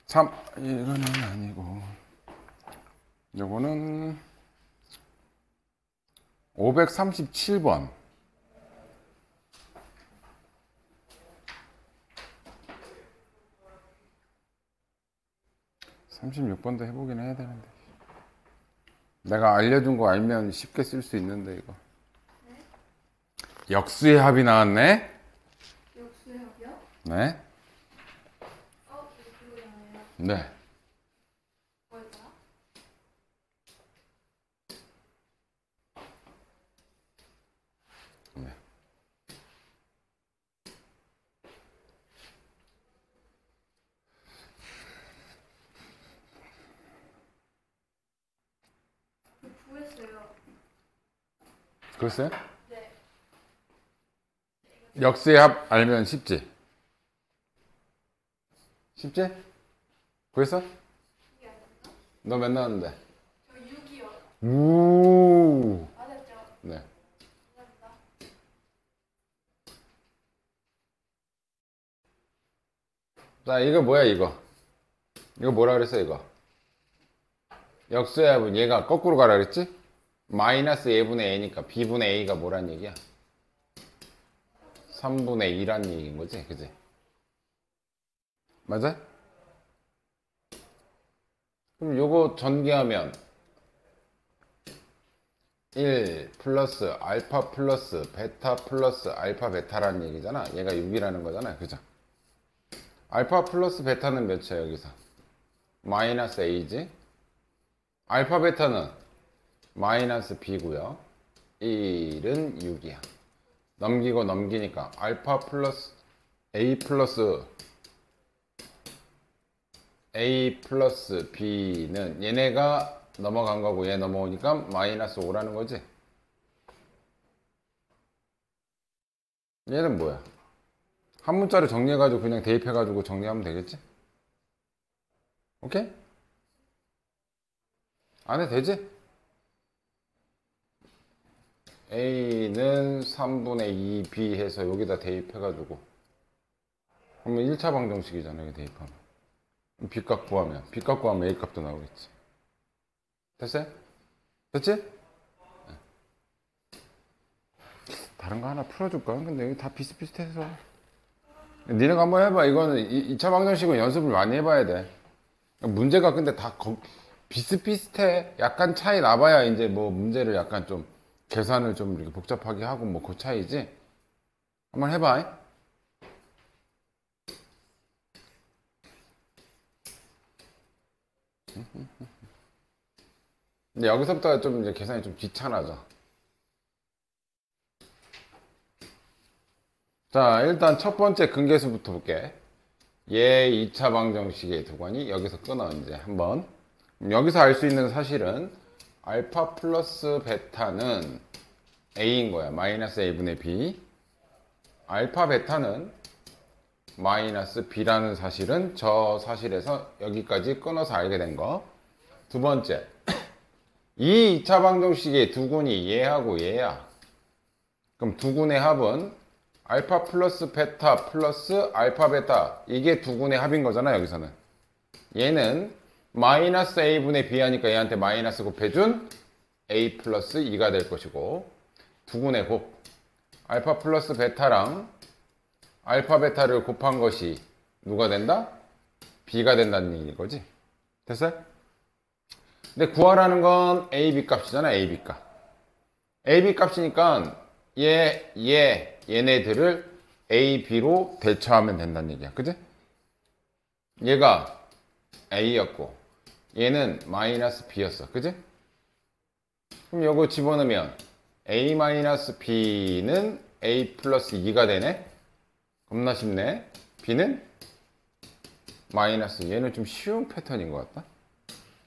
3. 이거는 아니고 요거는 537번 36번도 해보긴 해야 되는데. 내가 알려준 거 알면 쉽게 쓸 수 있는데 이거. 네? 역수의 합이 나왔네. 역수의 합이요? 네. 그거 나와요. 네. 뭘까? 네. 구했어요. 글쎄. 네. 역수의 합 알면 쉽지. 쉽지? 구했어? 이게 아닌가? 너 몇 나왔는데? 저 6이요. 우. 맞았죠? 네. 감사합니다. 자, 이거 뭐야 이거? 이거 뭐라 그랬어 이거? 역수의 합은 얘가 거꾸로 가라 그랬지? 마이너스 a분의 a니까 b분의 a가 뭐란 얘기야? 3분의 2란 얘기인 거지, 그지? 맞아? 그럼 요거 전개하면 1 플러스 알파 플러스 베타 플러스 알파 베타라는 얘기잖아. 얘가 6이라는 거잖아, 그죠? 알파 플러스 베타는 몇이야 여기서? 마이너스 a지? 알파 베타는 마이너스 b고요. 1은 6이야. 넘기고 넘기니까 알파 플러스 a 플러스 b는 얘네가 넘어간 거고 얘 넘어오니까 마이너스 5라는 거지. 얘는 뭐야? 한 문자로 정리해가지고 그냥 대입해가지고 정리하면 되겠지? 오케이? 안 해도 되지? a는 3분의 2b 해서 여기다 대입해가지고 그러면 1차 방정식이잖아 여기 대입하면. b 값 구하면 a 값도 나오겠지. 됐어요? 됐지? 네. 다른 거 하나 풀어줄까? 근데 여기 다 비슷비슷해서 니네가 한번 해봐. 이거는 2차 방정식은 연습을 많이 해봐야 돼. 문제가 근데 다 비슷비슷해. 약간 차이 나봐야 이제 뭐 문제를 약간 좀 계산을 좀 이렇게 복잡하게 하고 뭐 그 차이지. 한번 해봐. 근데 여기서부터 좀 이제 계산이 좀 귀찮아져. 자, 일단 첫 번째 근계수부터 볼게. 얘 2차 방정식의 두관이 여기서 끊어 이제 한번. 여기서 알 수 있는 사실은 알파 플러스 베타는 a인 거야. 마이너스 a분의 b. 알파 베타는 마이너스 b라는 사실은 저 사실에서 여기까지 끊어서 알게 된 거. 두 번째, 이 2차 방정식의 두군이 얘하고 얘야. 그럼 두군의 합은 알파 플러스 베타 플러스 알파 베타, 이게 두군의 합인 거잖아 여기서는. 얘는 마이너스 a분의 b 하니까 얘한테 마이너스 곱해준 a 플러스 2가 될 것이고, 두군의 곱 알파 플러스 베타랑 알파 베타를 곱한 것이 누가 된다? b가 된다는 얘기인 거지. 됐어요? 근데 구하라는 건 a, b 값이잖아. a, b 값. a, b 값이니까 얘네들을 a, b로 대처하면 된다는 얘기야. 그지? 얘가 a였고 얘는 마이너스 b였어. 그지? 그럼 요거 집어넣으면 a 마이너스 b는 a 플러스 2가 되네. 겁나 쉽네. b는 마이너스, 얘는 좀 쉬운 패턴인 것 같다.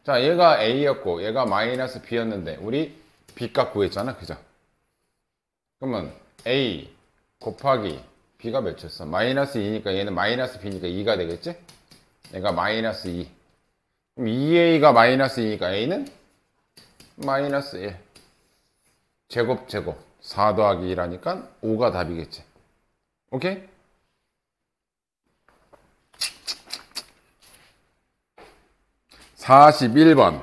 자, 얘가 a였고 얘가 마이너스 b였는데 우리 b 값 구했잖아. 그죠? 그러면 a 곱하기 b가 몇이었어? 마이너스 2니까 얘는 마이너스 b니까 2가 되겠지? 얘가 마이너스 2. 그럼 2a가 마이너스 2니까 a는 마이너스 1. 제곱 4 더하기 1하니까 5가 답이겠지. 오케이? (41번)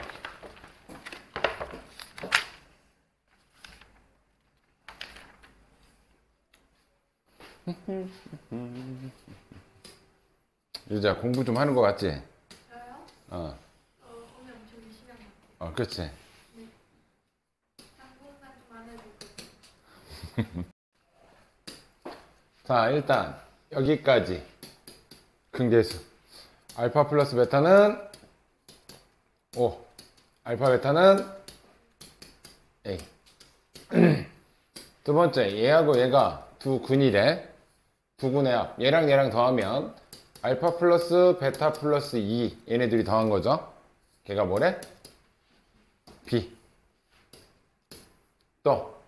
유자 공부 좀 하는 것 같지? 저요? 어. 그렇지. 당분간 좀 안 해볼 거예요. 자, 일단 여기까지 근계수. 알파 플러스 베타는 5, 알파 베타는 A. 두 번째, 얘하고 얘가 두 근이래. 두 근의 합. 얘랑 얘랑 더하면 알파 플러스 베타 플러스 2. 얘네들이 더한 거죠. 걔가 뭐래? B. 또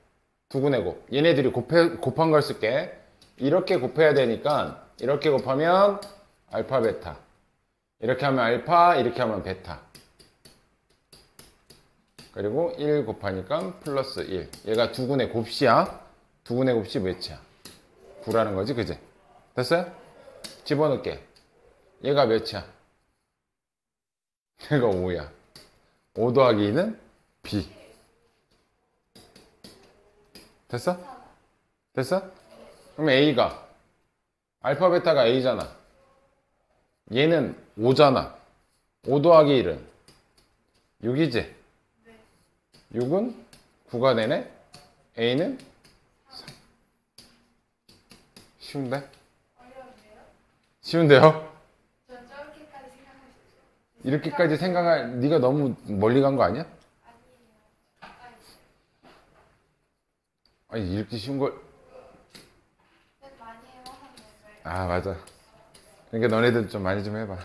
두 근의 곱. 얘네들이 곱한 걸 쓸게. 이렇게 곱해야 되니까 이렇게 곱하면 알파 베타. 이렇게 하면 알파, 이렇게 하면 베타. 그리고 1 곱하니까 플러스 1. 얘가 두 근의 곱씨야. 두 근의 곱씨 몇이야? 9라는 거지, 그지? 됐어요? 집어넣을게. 얘가 몇이야? 얘가 5야. 5 더하기 2는 B. 됐어? 됐어? 그럼 A가 알파 베타가 A잖아. 얘는 5잖아. 5 더하기 1은 6이지? 6은 9가 되네? A는 3. 쉬운데? 어려운데요? 쉬운데요? 저 저렇게까지 생각할 수 있어요. 이렇게까지 생각할, 네가 너무 멀리 간 거 아니야? 아니에요. 아니, 이렇게 쉬운 걸. 많이 해요 하면 아, 맞아. 그러니까 너네들 좀 많이 좀 해봐.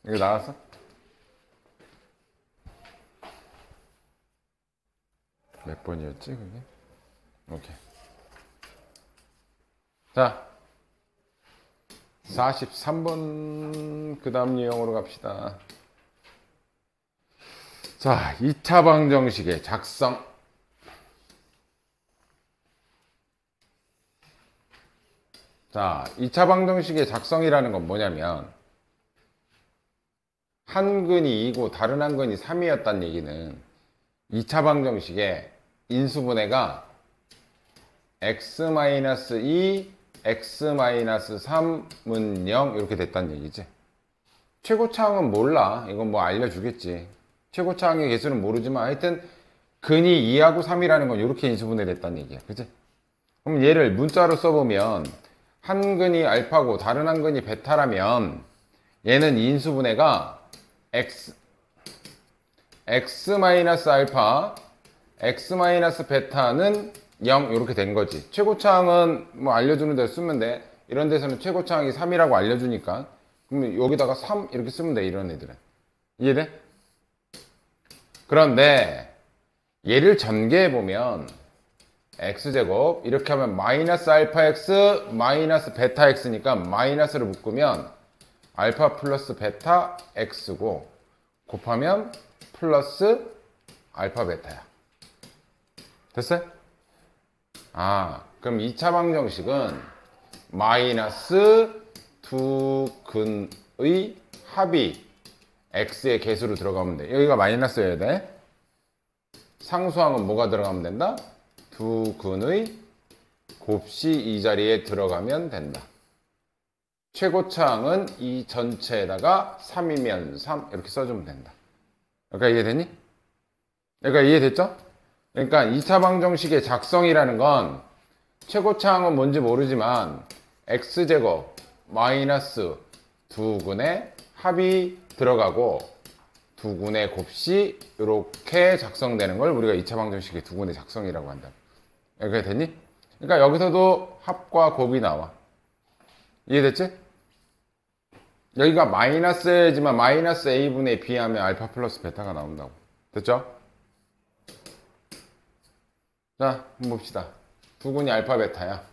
이거 나왔어? 몇 번이었지, 그게? 오케이. 자, 43번, 그 다음 유형으로 갑시다. 자, 2차 방정식의 작성. 자, 2차 방정식의 작성이라는 건 뭐냐면, 한 근이 2고 다른 한 근이 3이었다는 얘기는 2차 방정식의 인수분해가 x-2, x-3은 0 이렇게 됐다는 얘기지. 최고차항은 몰라. 이건 뭐 알려주겠지. 최고차항의 개수는 모르지만 하여튼 근이 2하고 3이라는 건 이렇게 인수분해 됐다는 얘기야. 그치? 그럼 얘를 문자로 써보면 한 근이 알파고 다른 한 근이 베타라면 얘는 인수분해가 x-알파, x-베타는 0 이렇게 된 거지. 최고차항은 뭐 알려주는 대로 쓰면 돼. 이런 데서는 최고차항이 3이라고 알려주니까 그러면 여기다가 3 이렇게 쓰면 돼. 이런 애들은. 이해돼? 그런데 얘를 전개해보면 x제곱 이렇게 하면 마이너스 알파 x 마이너스 베타 x니까 마이너스를 묶으면 알파 플러스 베타 x고 곱하면 플러스 알파 베타야. 됐어요? 그럼 2차 방정식은 마이너스 두 근의 합이 x의 개수로 들어가면 돼. 여기가 마이너스여야 돼. 상수항은 뭐가 들어가면 된다? 두 근의 곱씨 이 자리에 들어가면 된다. 최고차항은 이 전체에다가 3이면 3 이렇게 써주면 된다. 여기가 이해되니? 여기가 이해됐죠? 그러니까 2차 방정식의 작성이라는 건 최고차항은 뭔지 모르지만 x제곱 마이너스 두 근의 합이 들어가고 두 근의 곱씨 이렇게 작성되는 걸 우리가 2차 방정식의 두 근의 작성이라고 한다. 여기가 됐니? 그러니까 여기서도 합과 곱이 나와. 이해됐지? 여기가 마이너스지만 마이너스 a분의 b 하면 알파 플러스 베타가 나온다고. 됐죠? 자, 한번 봅시다. 두 근이 알파 베타야.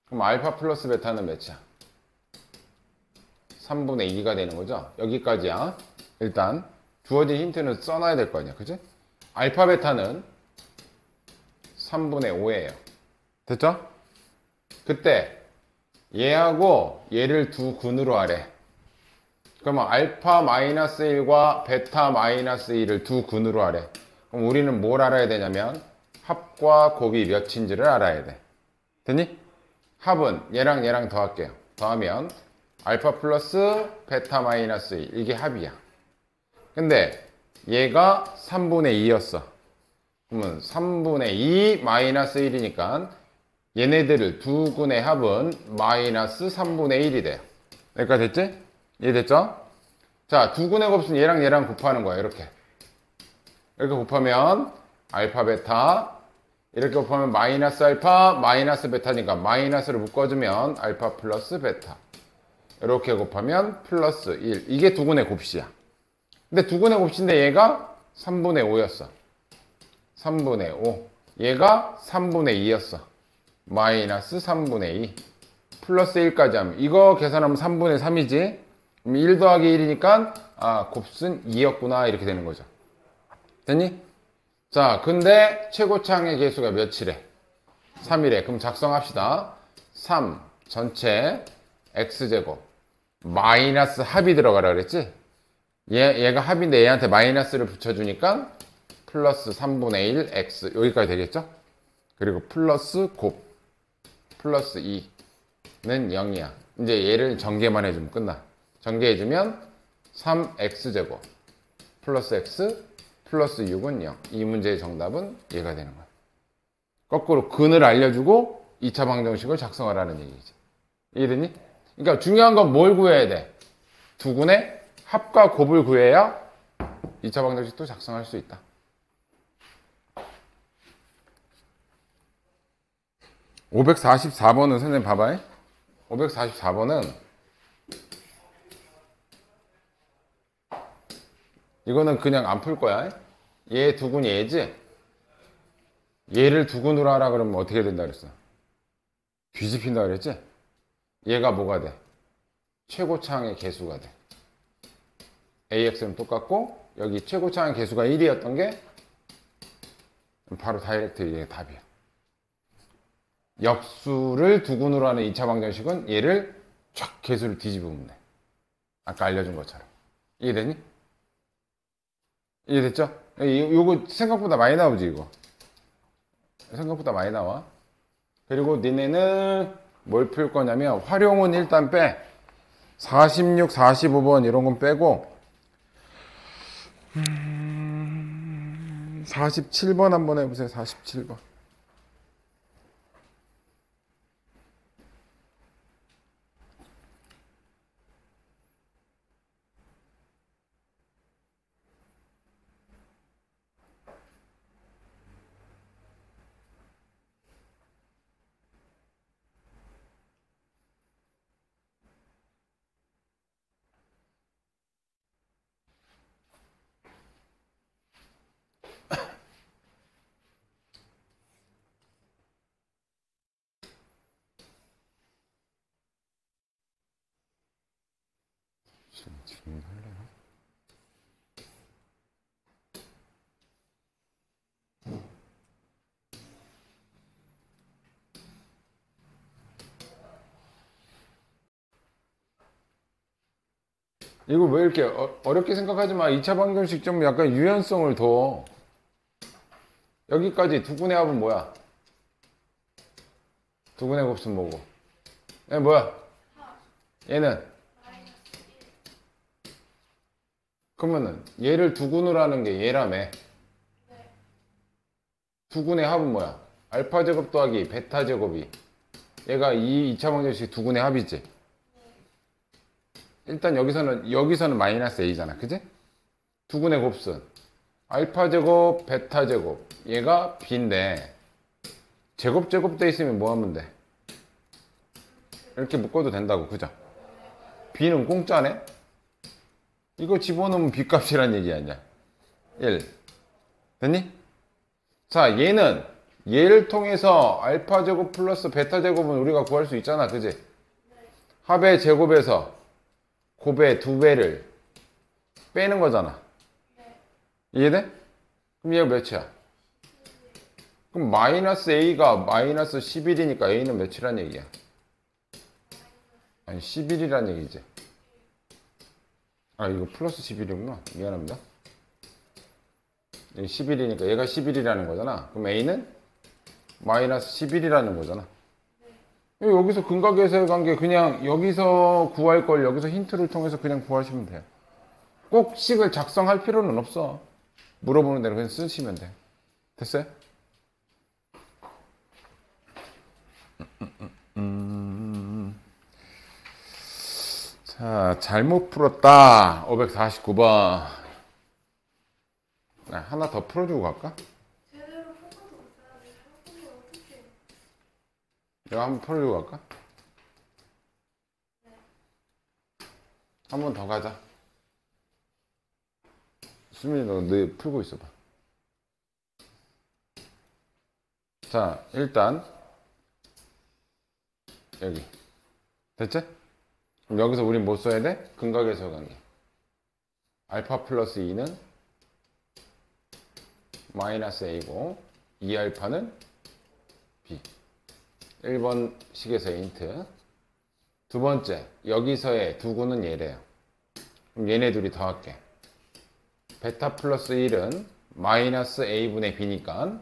그럼 알파 플러스 베타는 몇이야? 3분의 2가 되는 거죠? 여기까지야. 일단 주어진 힌트는 써놔야 될 거 아니야. 그치? 알파 베타는 3분의 5예요. 됐죠? 그때 얘하고 얘를 두 근으로 하래. 그러면 알파 마이너스 1과 베타 마이너스 1을 두 근으로 하래. 그럼 우리는 뭘 알아야 되냐면 합과 곱이 몇인지를 알아야 돼. 됐니? 합은 얘랑 얘랑 더할게요. 더하면 알파 플러스 베타 마이너스 1 이게 합이야. 근데 얘가 3분의 2였어. 그러면 3분의 2 마이너스 1이니까 얘네들을 두 군의 합은 마이너스 3분의 1이 돼요. 여기까지 됐지? 이해됐죠? 자, 두 군의 곱수는 얘랑 얘랑 곱하는 거야. 이렇게 곱하면 알파 베타, 이렇게 곱하면 마이너스 알파 마이너스 베타니까 마이너스를 묶어주면 알파 플러스 베타, 이렇게 곱하면 플러스 1. 이게 두 군의 곱수야. 근데 두 군의 곱수인데 얘가 3분의 5였어. 3분의 5. 얘가 3분의 2였어. 마이너스 3분의 2. 플러스 1까지 하면 이거 계산하면 3분의 3이지. 그럼 1 더하기 1이니까 곱수는 2였구나 이렇게 되는 거죠. 됐니? 자, 근데 최고차항의 개수가 몇이래? 3이래. 그럼 작성합시다. 3 전체 x제곱 마이너스 합이 들어가라 그랬지? 얘가 합인데 얘한테 마이너스를 붙여주니까 플러스 3분의 1 x 여기까지 되겠죠? 그리고 플러스 곱 플러스 2는 0이야. 이제 얘를 전개만 해주면 끝나. 전개해주면 3x제곱 플러스 x 플러스 6은 0. 이 문제의 정답은 얘가 되는 거야. 거꾸로 근을 알려주고 2차 방정식을 작성하라는 얘기지. 이해됐니? 그러니까 중요한 건 뭘 구해야 돼? 두 군의 합과 곱을 구해야 2차 방정식도 작성할 수 있다. 544번은 선생님 봐봐요. 544번은 이거는 그냥 안 풀 거야. 얘 두근이 얘지? 얘를 두근으로 하라 그러면 어떻게 된다 그랬어? 뒤집힌다 그랬지? 얘가 뭐가 돼? 최고차항의 개수가 돼. AX는 똑같고 여기 최고차항의 개수가 1이었던 게 바로 다이렉트 이게 답이야. 역수를 두근으로 하는 2차 방정식은 얘를 쫙 개수를 뒤집으면 돼. 아까 알려준 것처럼. 이해되니? 이해됐죠? 요거 생각보다 많이 나오지 이거. 생각보다 많이 나와. 그리고 니네는 뭘 풀 거냐면 활용은 일단 빼. 46, 45번 이런 건 빼고 47번 한번 해보세요. 47번. 지금 할래나? 이거 왜 이렇게 어렵게 생각하지 마. 2차 방정식 좀 약간 유연성을 둬. 여기까지 두근의 합은 뭐야? 두근의 곱수는 뭐고? 얘 뭐야? 얘는? 그러면은 얘를 두근으로 하는 게 얘라며. 두근의 합은 뭐야? 알파 제곱 더하기 베타 제곱이 얘가 이 2차 방정식 두근의 합이지. 일단 여기서는 마이너스 a잖아. 그지? 두근의 곱수는 알파 제곱 베타 제곱 얘가 b인데 제곱 돼 있으면 뭐 하면 돼? 이렇게 묶어도 된다고. 그죠? b는 공짜네? 이거 집어넣으면 b 값이란 얘기 아니야. 1 됐니? 자, 얘를 통해서 알파 제곱 플러스 베타 제곱은 우리가 구할 수 있잖아. 그지? 합의 제곱에서 곱의 2배를 빼는 거잖아. 이해돼? 그럼 얘가 몇이야? 그럼 마이너스 a가 마이너스 11이니까 a는 몇이란 얘기야? 아니 11이란 얘기지. 이거 플러스 11이구나. 미안합니다. 여기 11이니까 얘가 11이라는 거잖아. 그럼 a는 마이너스 11이라는 거잖아. 여기서 근각에서의 관계 그냥 여기서 구할 걸 여기서 힌트를 통해서 그냥 구하시면 돼요. 꼭 식을 작성할 필요는 없어. 물어보는 대로 그냥 쓰시면 돼. 됐어요? 자, 잘못 풀었다. 549번. 하나 더 풀어주고 갈까? 제대로 포커도 없어야 돼. 포커도 어떻게? 이거 한번 풀어주고 갈까? 한 번 더 가자. 수민이 너 풀고 있어봐. 자, 일단 여기 됐지? 그럼 여기서 우린 뭐 써야 돼? 근각에서 관계. 알파 플러스 2는 마이너스 A고 2알파는 B. 1번 식에서의 힌트. 두 번째, 여기서의 두구는 얘래요. 그럼 얘네 둘이 더할게. 베타 플러스 1은 마이너스 A분의 B니까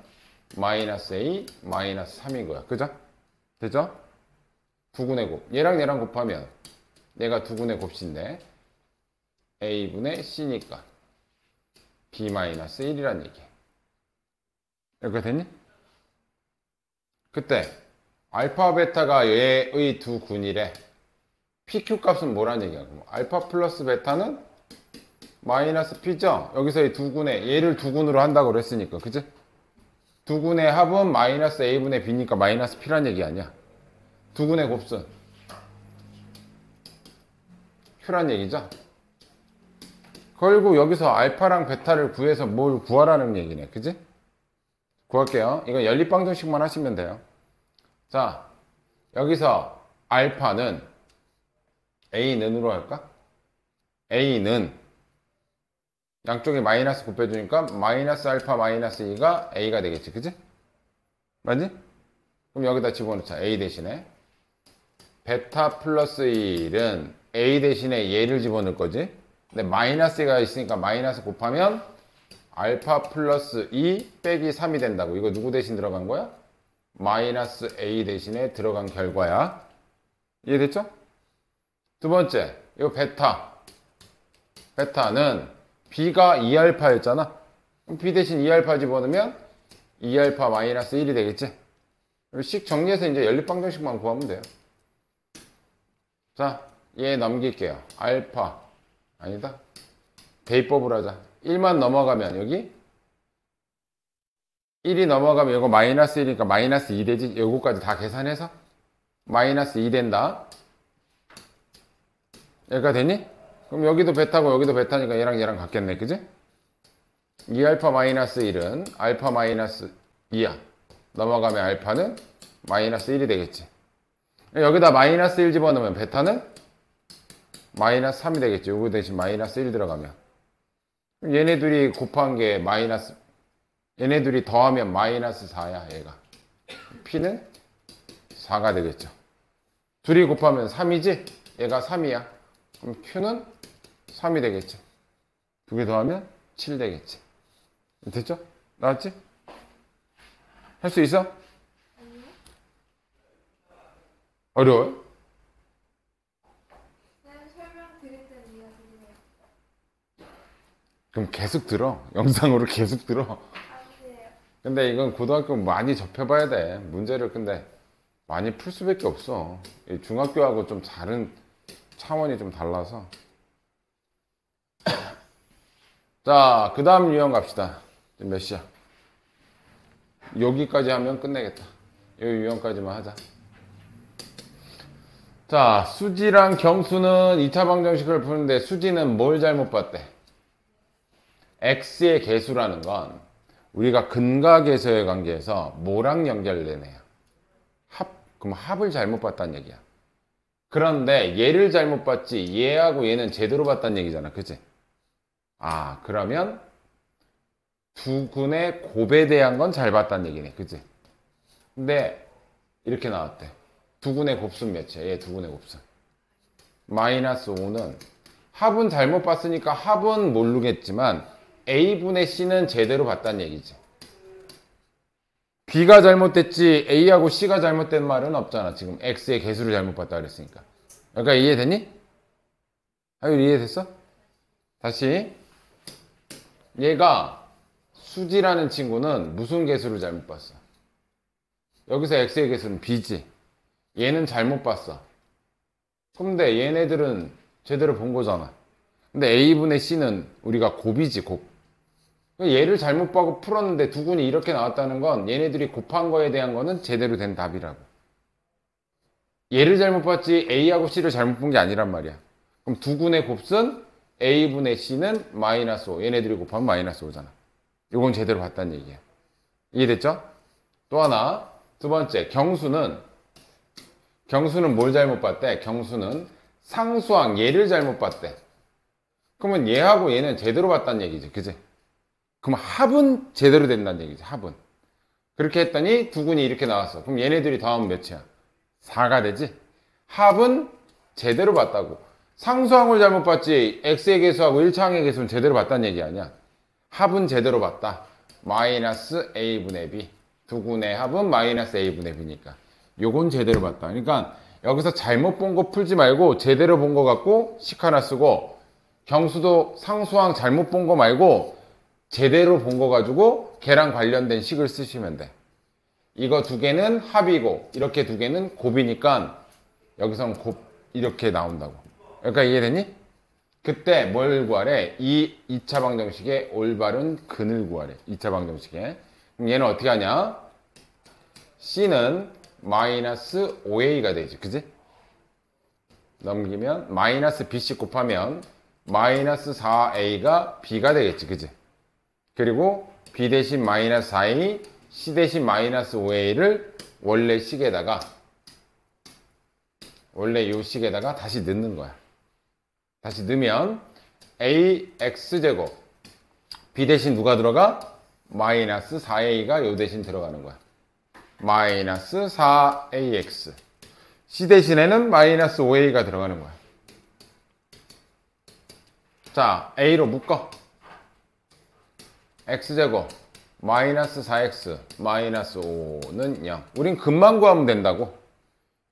마이너스 A 마이너스 3이고요. 그죠? 되죠? 두군의 곱. 얘랑 얘랑 곱하면 얘가 두군의 곱인데 A분의 C니까 B 마이너스 1이란 얘기야. 이렇게 됐니? 그때 알파 베타가 얘의 두 군이래. PQ 값은 뭐란 얘기야? 그럼 알파 플러스 베타는 마이너스 P죠? 여기서의 두 군에 얘를 두 군으로 한다고 그랬으니까 그치? 두 군의 합은 마이너스 A분의 B니까 마이너스 P란 얘기 아니야. 두 군의 곱은 Q란 얘기죠? 결국 여기서 알파랑 베타를 구해서 뭘 구하라는 얘기네. 그치? 구할게요. 이건 연립방정식만 하시면 돼요. 자, 여기서 알파는 A는으로 할까? A는 양쪽에 마이너스 곱해주니까 마이너스 알파 마이너스 2가 A가 되겠지. 그치? 맞지? 그럼 여기다 집어넣자. A 대신에 베타 플러스 1은 A 대신에 얘를 집어넣을 거지. 근데 마이너스가 있으니까 마이너스 곱하면 알파 플러스 2 빼기 3이 된다고. 이거 누구 대신 들어간 거야? 마이너스 A 대신에 들어간 결과야. 이해됐죠? 두 번째, 이거 베타. 베타는 B가 2알파였잖아. 그럼 B 대신 2알파 집어넣으면 2알파 마이너스 1이 되겠지? 식 정리해서 이제 연립방정식만 구하면 돼요. 자, 얘 넘길게요. 알파. 아니다. 대입법을 하자. 1만 넘어가면 여기 1이 넘어가면 이거 마이너스 1이니까 마이너스 2 되지. 요거까지 다 계산해서 마이너스 2 된다. 여기가 되니? 그럼 여기도 베타고 여기도 베타니까 얘랑 얘랑 같겠네. 그지? 2알파 마이너스 1은 알파 마이너스 2야. 넘어가면 알파는 마이너스 1이 되겠지. 여기다 마이너스 1 집어넣으면 베타는 마이너스 3이 되겠지. 요거 대신 마이너스 1 들어가면. 얘네 둘이 곱한 게 마이너스, 얘네 둘이 더하면 마이너스 4야, 얘가. P는 4가 되겠죠. 둘이 곱하면 3이지? 얘가 3이야. 그럼 Q는 3이 되겠지. 두 개 더하면 7 되겠지. 됐죠? 나왔지? 할 수 있어? 아니요. 어려워요? 쌤 설명 드릴 때는 이해가 되네요. 그럼 계속 들어. 영상으로 계속 들어. 아니에요. 근데 이건 고등학교 많이 접해봐야 돼. 문제를 근데 많이 풀 수밖에 없어. 이 중학교하고 좀 다른 차원이 좀 달라서. 자, 그 다음 유형 갑시다. 지금 몇 시야? 여기까지 하면 끝내겠다. 이 유형까지만 하자. 자, 수지랑 경수는 2차 방정식을 푸는데 수지는 뭘 잘못 봤대? x의 개수라는 건 우리가 근각에서의 관계에서 뭐랑 연결되네요? 그럼 합을 잘못 봤다는 얘기야. 그런데 얘를 잘못 봤지 얘하고 얘는 제대로 봤다는 얘기잖아. 그치? 아, 그러면 두 군의 곱에 대한 건 잘 봤다는 얘기네. 그치? 근데 이렇게 나왔대. 두 군의 곱수는 몇이야? 얘 두 군의 곱수. 마이너스 5는 합은 잘못 봤으니까 합은 모르겠지만 A분의 C는 제대로 봤다는 얘기지. B가 잘못됐지 A하고 C가 잘못된 말은 없잖아. 지금 X의 개수를 잘못 봤다 그랬으니까. 그러니까 이해됐니? 하율 이해됐어? 다시. 얘가 수지라는 친구는 무슨 개수를 잘못 봤어? 여기서 x의 개수는 b지. 얘는 잘못 봤어. 근데 얘네들은 제대로 본 거잖아. 근데 a분의 c는 우리가 곱이지, 곱. 얘를 잘못 보고 풀었는데 두군이 이렇게 나왔다는 건 얘네들이 곱한 거에 대한 거는 제대로 된 답이라고. 얘를 잘못 봤지 a하고 c를 잘못 본 게 아니란 말이야. 그럼 두군의 곱은 a분의 c는 마이너스 5. 얘네들이 곱하면 마이너스 5잖아. 이건 제대로 봤다는 얘기야. 이해됐죠? 또 하나. 두 번째, 경수는 뭘 잘못 봤대? 경수는 상수항 얘를 잘못 봤대. 그러면 얘하고 얘는 제대로 봤다는 얘기지. 그지? 그럼 합은 제대로 된다는 얘기지. 합은. 그렇게 했더니 두군이 이렇게 나왔어. 그럼 얘네들이 더하면 몇이야? 4가 되지? 합은 제대로 봤다고. 상수항을 잘못 봤지 x의 개수하고 1차항의 개수는 제대로 봤다는 얘기 아니야. 합은 제대로 봤다. 마이너스 a분의 b. 두군의 합은 마이너스 a분의 b니까. 요건 제대로 봤다. 그러니까 여기서 잘못 본 거 풀지 말고 제대로 본 거 갖고 식 하나 쓰고, 경수도 상수항 잘못 본 거 말고 제대로 본 거 가지고 걔랑 관련된 식을 쓰시면 돼. 이거 두 개는 합이고 이렇게 두 개는 곱이니까 여기서는 곱 이렇게 나온다고. 그러니까 이해되니? 그때 뭘 구하래? 2차 방정식의 올바른 근을 구하래. 2차 방정식에. 그럼 얘는 어떻게 하냐? C는 마이너스 5A가 되지. 그지? 넘기면 마이너스 BC 곱하면 마이너스 4A가 B가 되겠지. 그지? 그리고 B 대신 마이너스 4A, C 대신 마이너스 5A를 원래 식에다가, 원래 요 식에다가 다시 넣는 거야. 다시 넣으면 AX제곱, B 대신 누가 들어가? 마이너스 4A가 요 대신 들어가는 거야. 마이너스 4AX. C 대신에는 마이너스 5A가 들어가는 거야. 자, A로 묶어. X제곱 마이너스 4X 마이너스 5는 0. 우린 근만 구하면 된다고.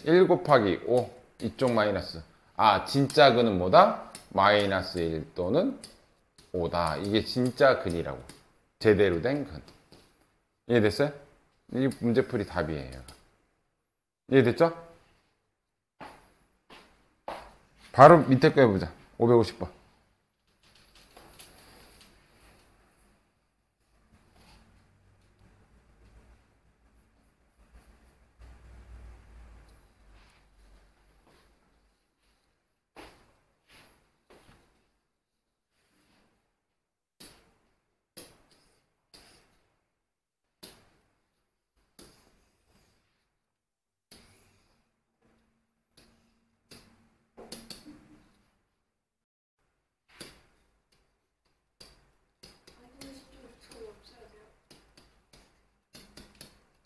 1 곱하기 5 이쪽 마이너스. 아, 진짜 근은 뭐다? 마이너스 1 또는 5다. 이게 진짜 근이라고. 제대로 된 근. 이해됐어요? 이 문제풀이 답이에요. 이해됐죠? 바로 밑에 거 해보자. 550번.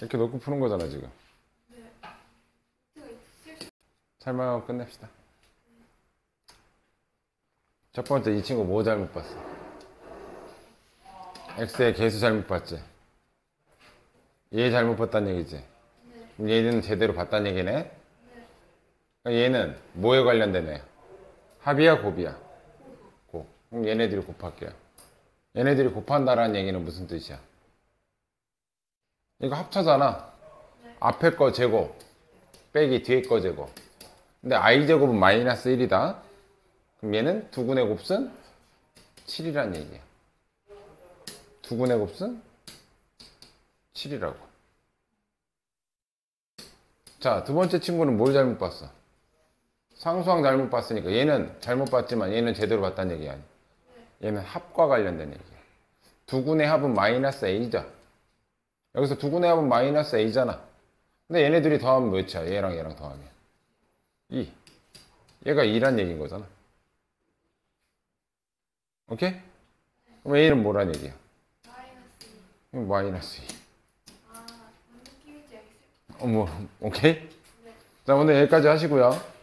이렇게 놓고 푸는 거잖아, 지금. 설명하고 끝냅시다. 첫 번째, 이 친구 뭐 잘못 봤어? X의 개수 잘못 봤지? 얘 잘못 봤다는 얘기지? 그럼 얘는 제대로 봤다는 얘기네? 얘는 뭐에 관련된 애야? 합이야, 곱이야? 곱. 그럼 얘네들이 곱할게요. 얘네들이 곱한다라는 얘기는 무슨 뜻이야? 이거 합차잖아. 앞에 거 제곱 빼기 뒤에 거 제곱. 근데 i제곱은 마이너스 1이다. 그럼 얘는 두근의 곱은 7이라는 얘기야. 두근의 곱은 7이라고. 자, 두 번째 친구는 뭘 잘못 봤어? 상수항 잘못 봤으니까 얘는 잘못 봤지만 얘는 제대로 봤다는 얘기 아니야. 얘는 합과 관련된 얘기야. 두근의 합은 마이너스 a죠. 여기서 두근의 합은 마이너스 a잖아. 근데 얘네들이 더하면 몇이야? 얘랑 얘랑 더하면 2. 얘가 2란 얘기인 거잖아. 오케이? 그럼 a는 뭐란 얘기야? 마이너스 2. 아, 무슨 느낌인지 알겠어요. 오케이? 자, 오늘 여기까지 하시고요.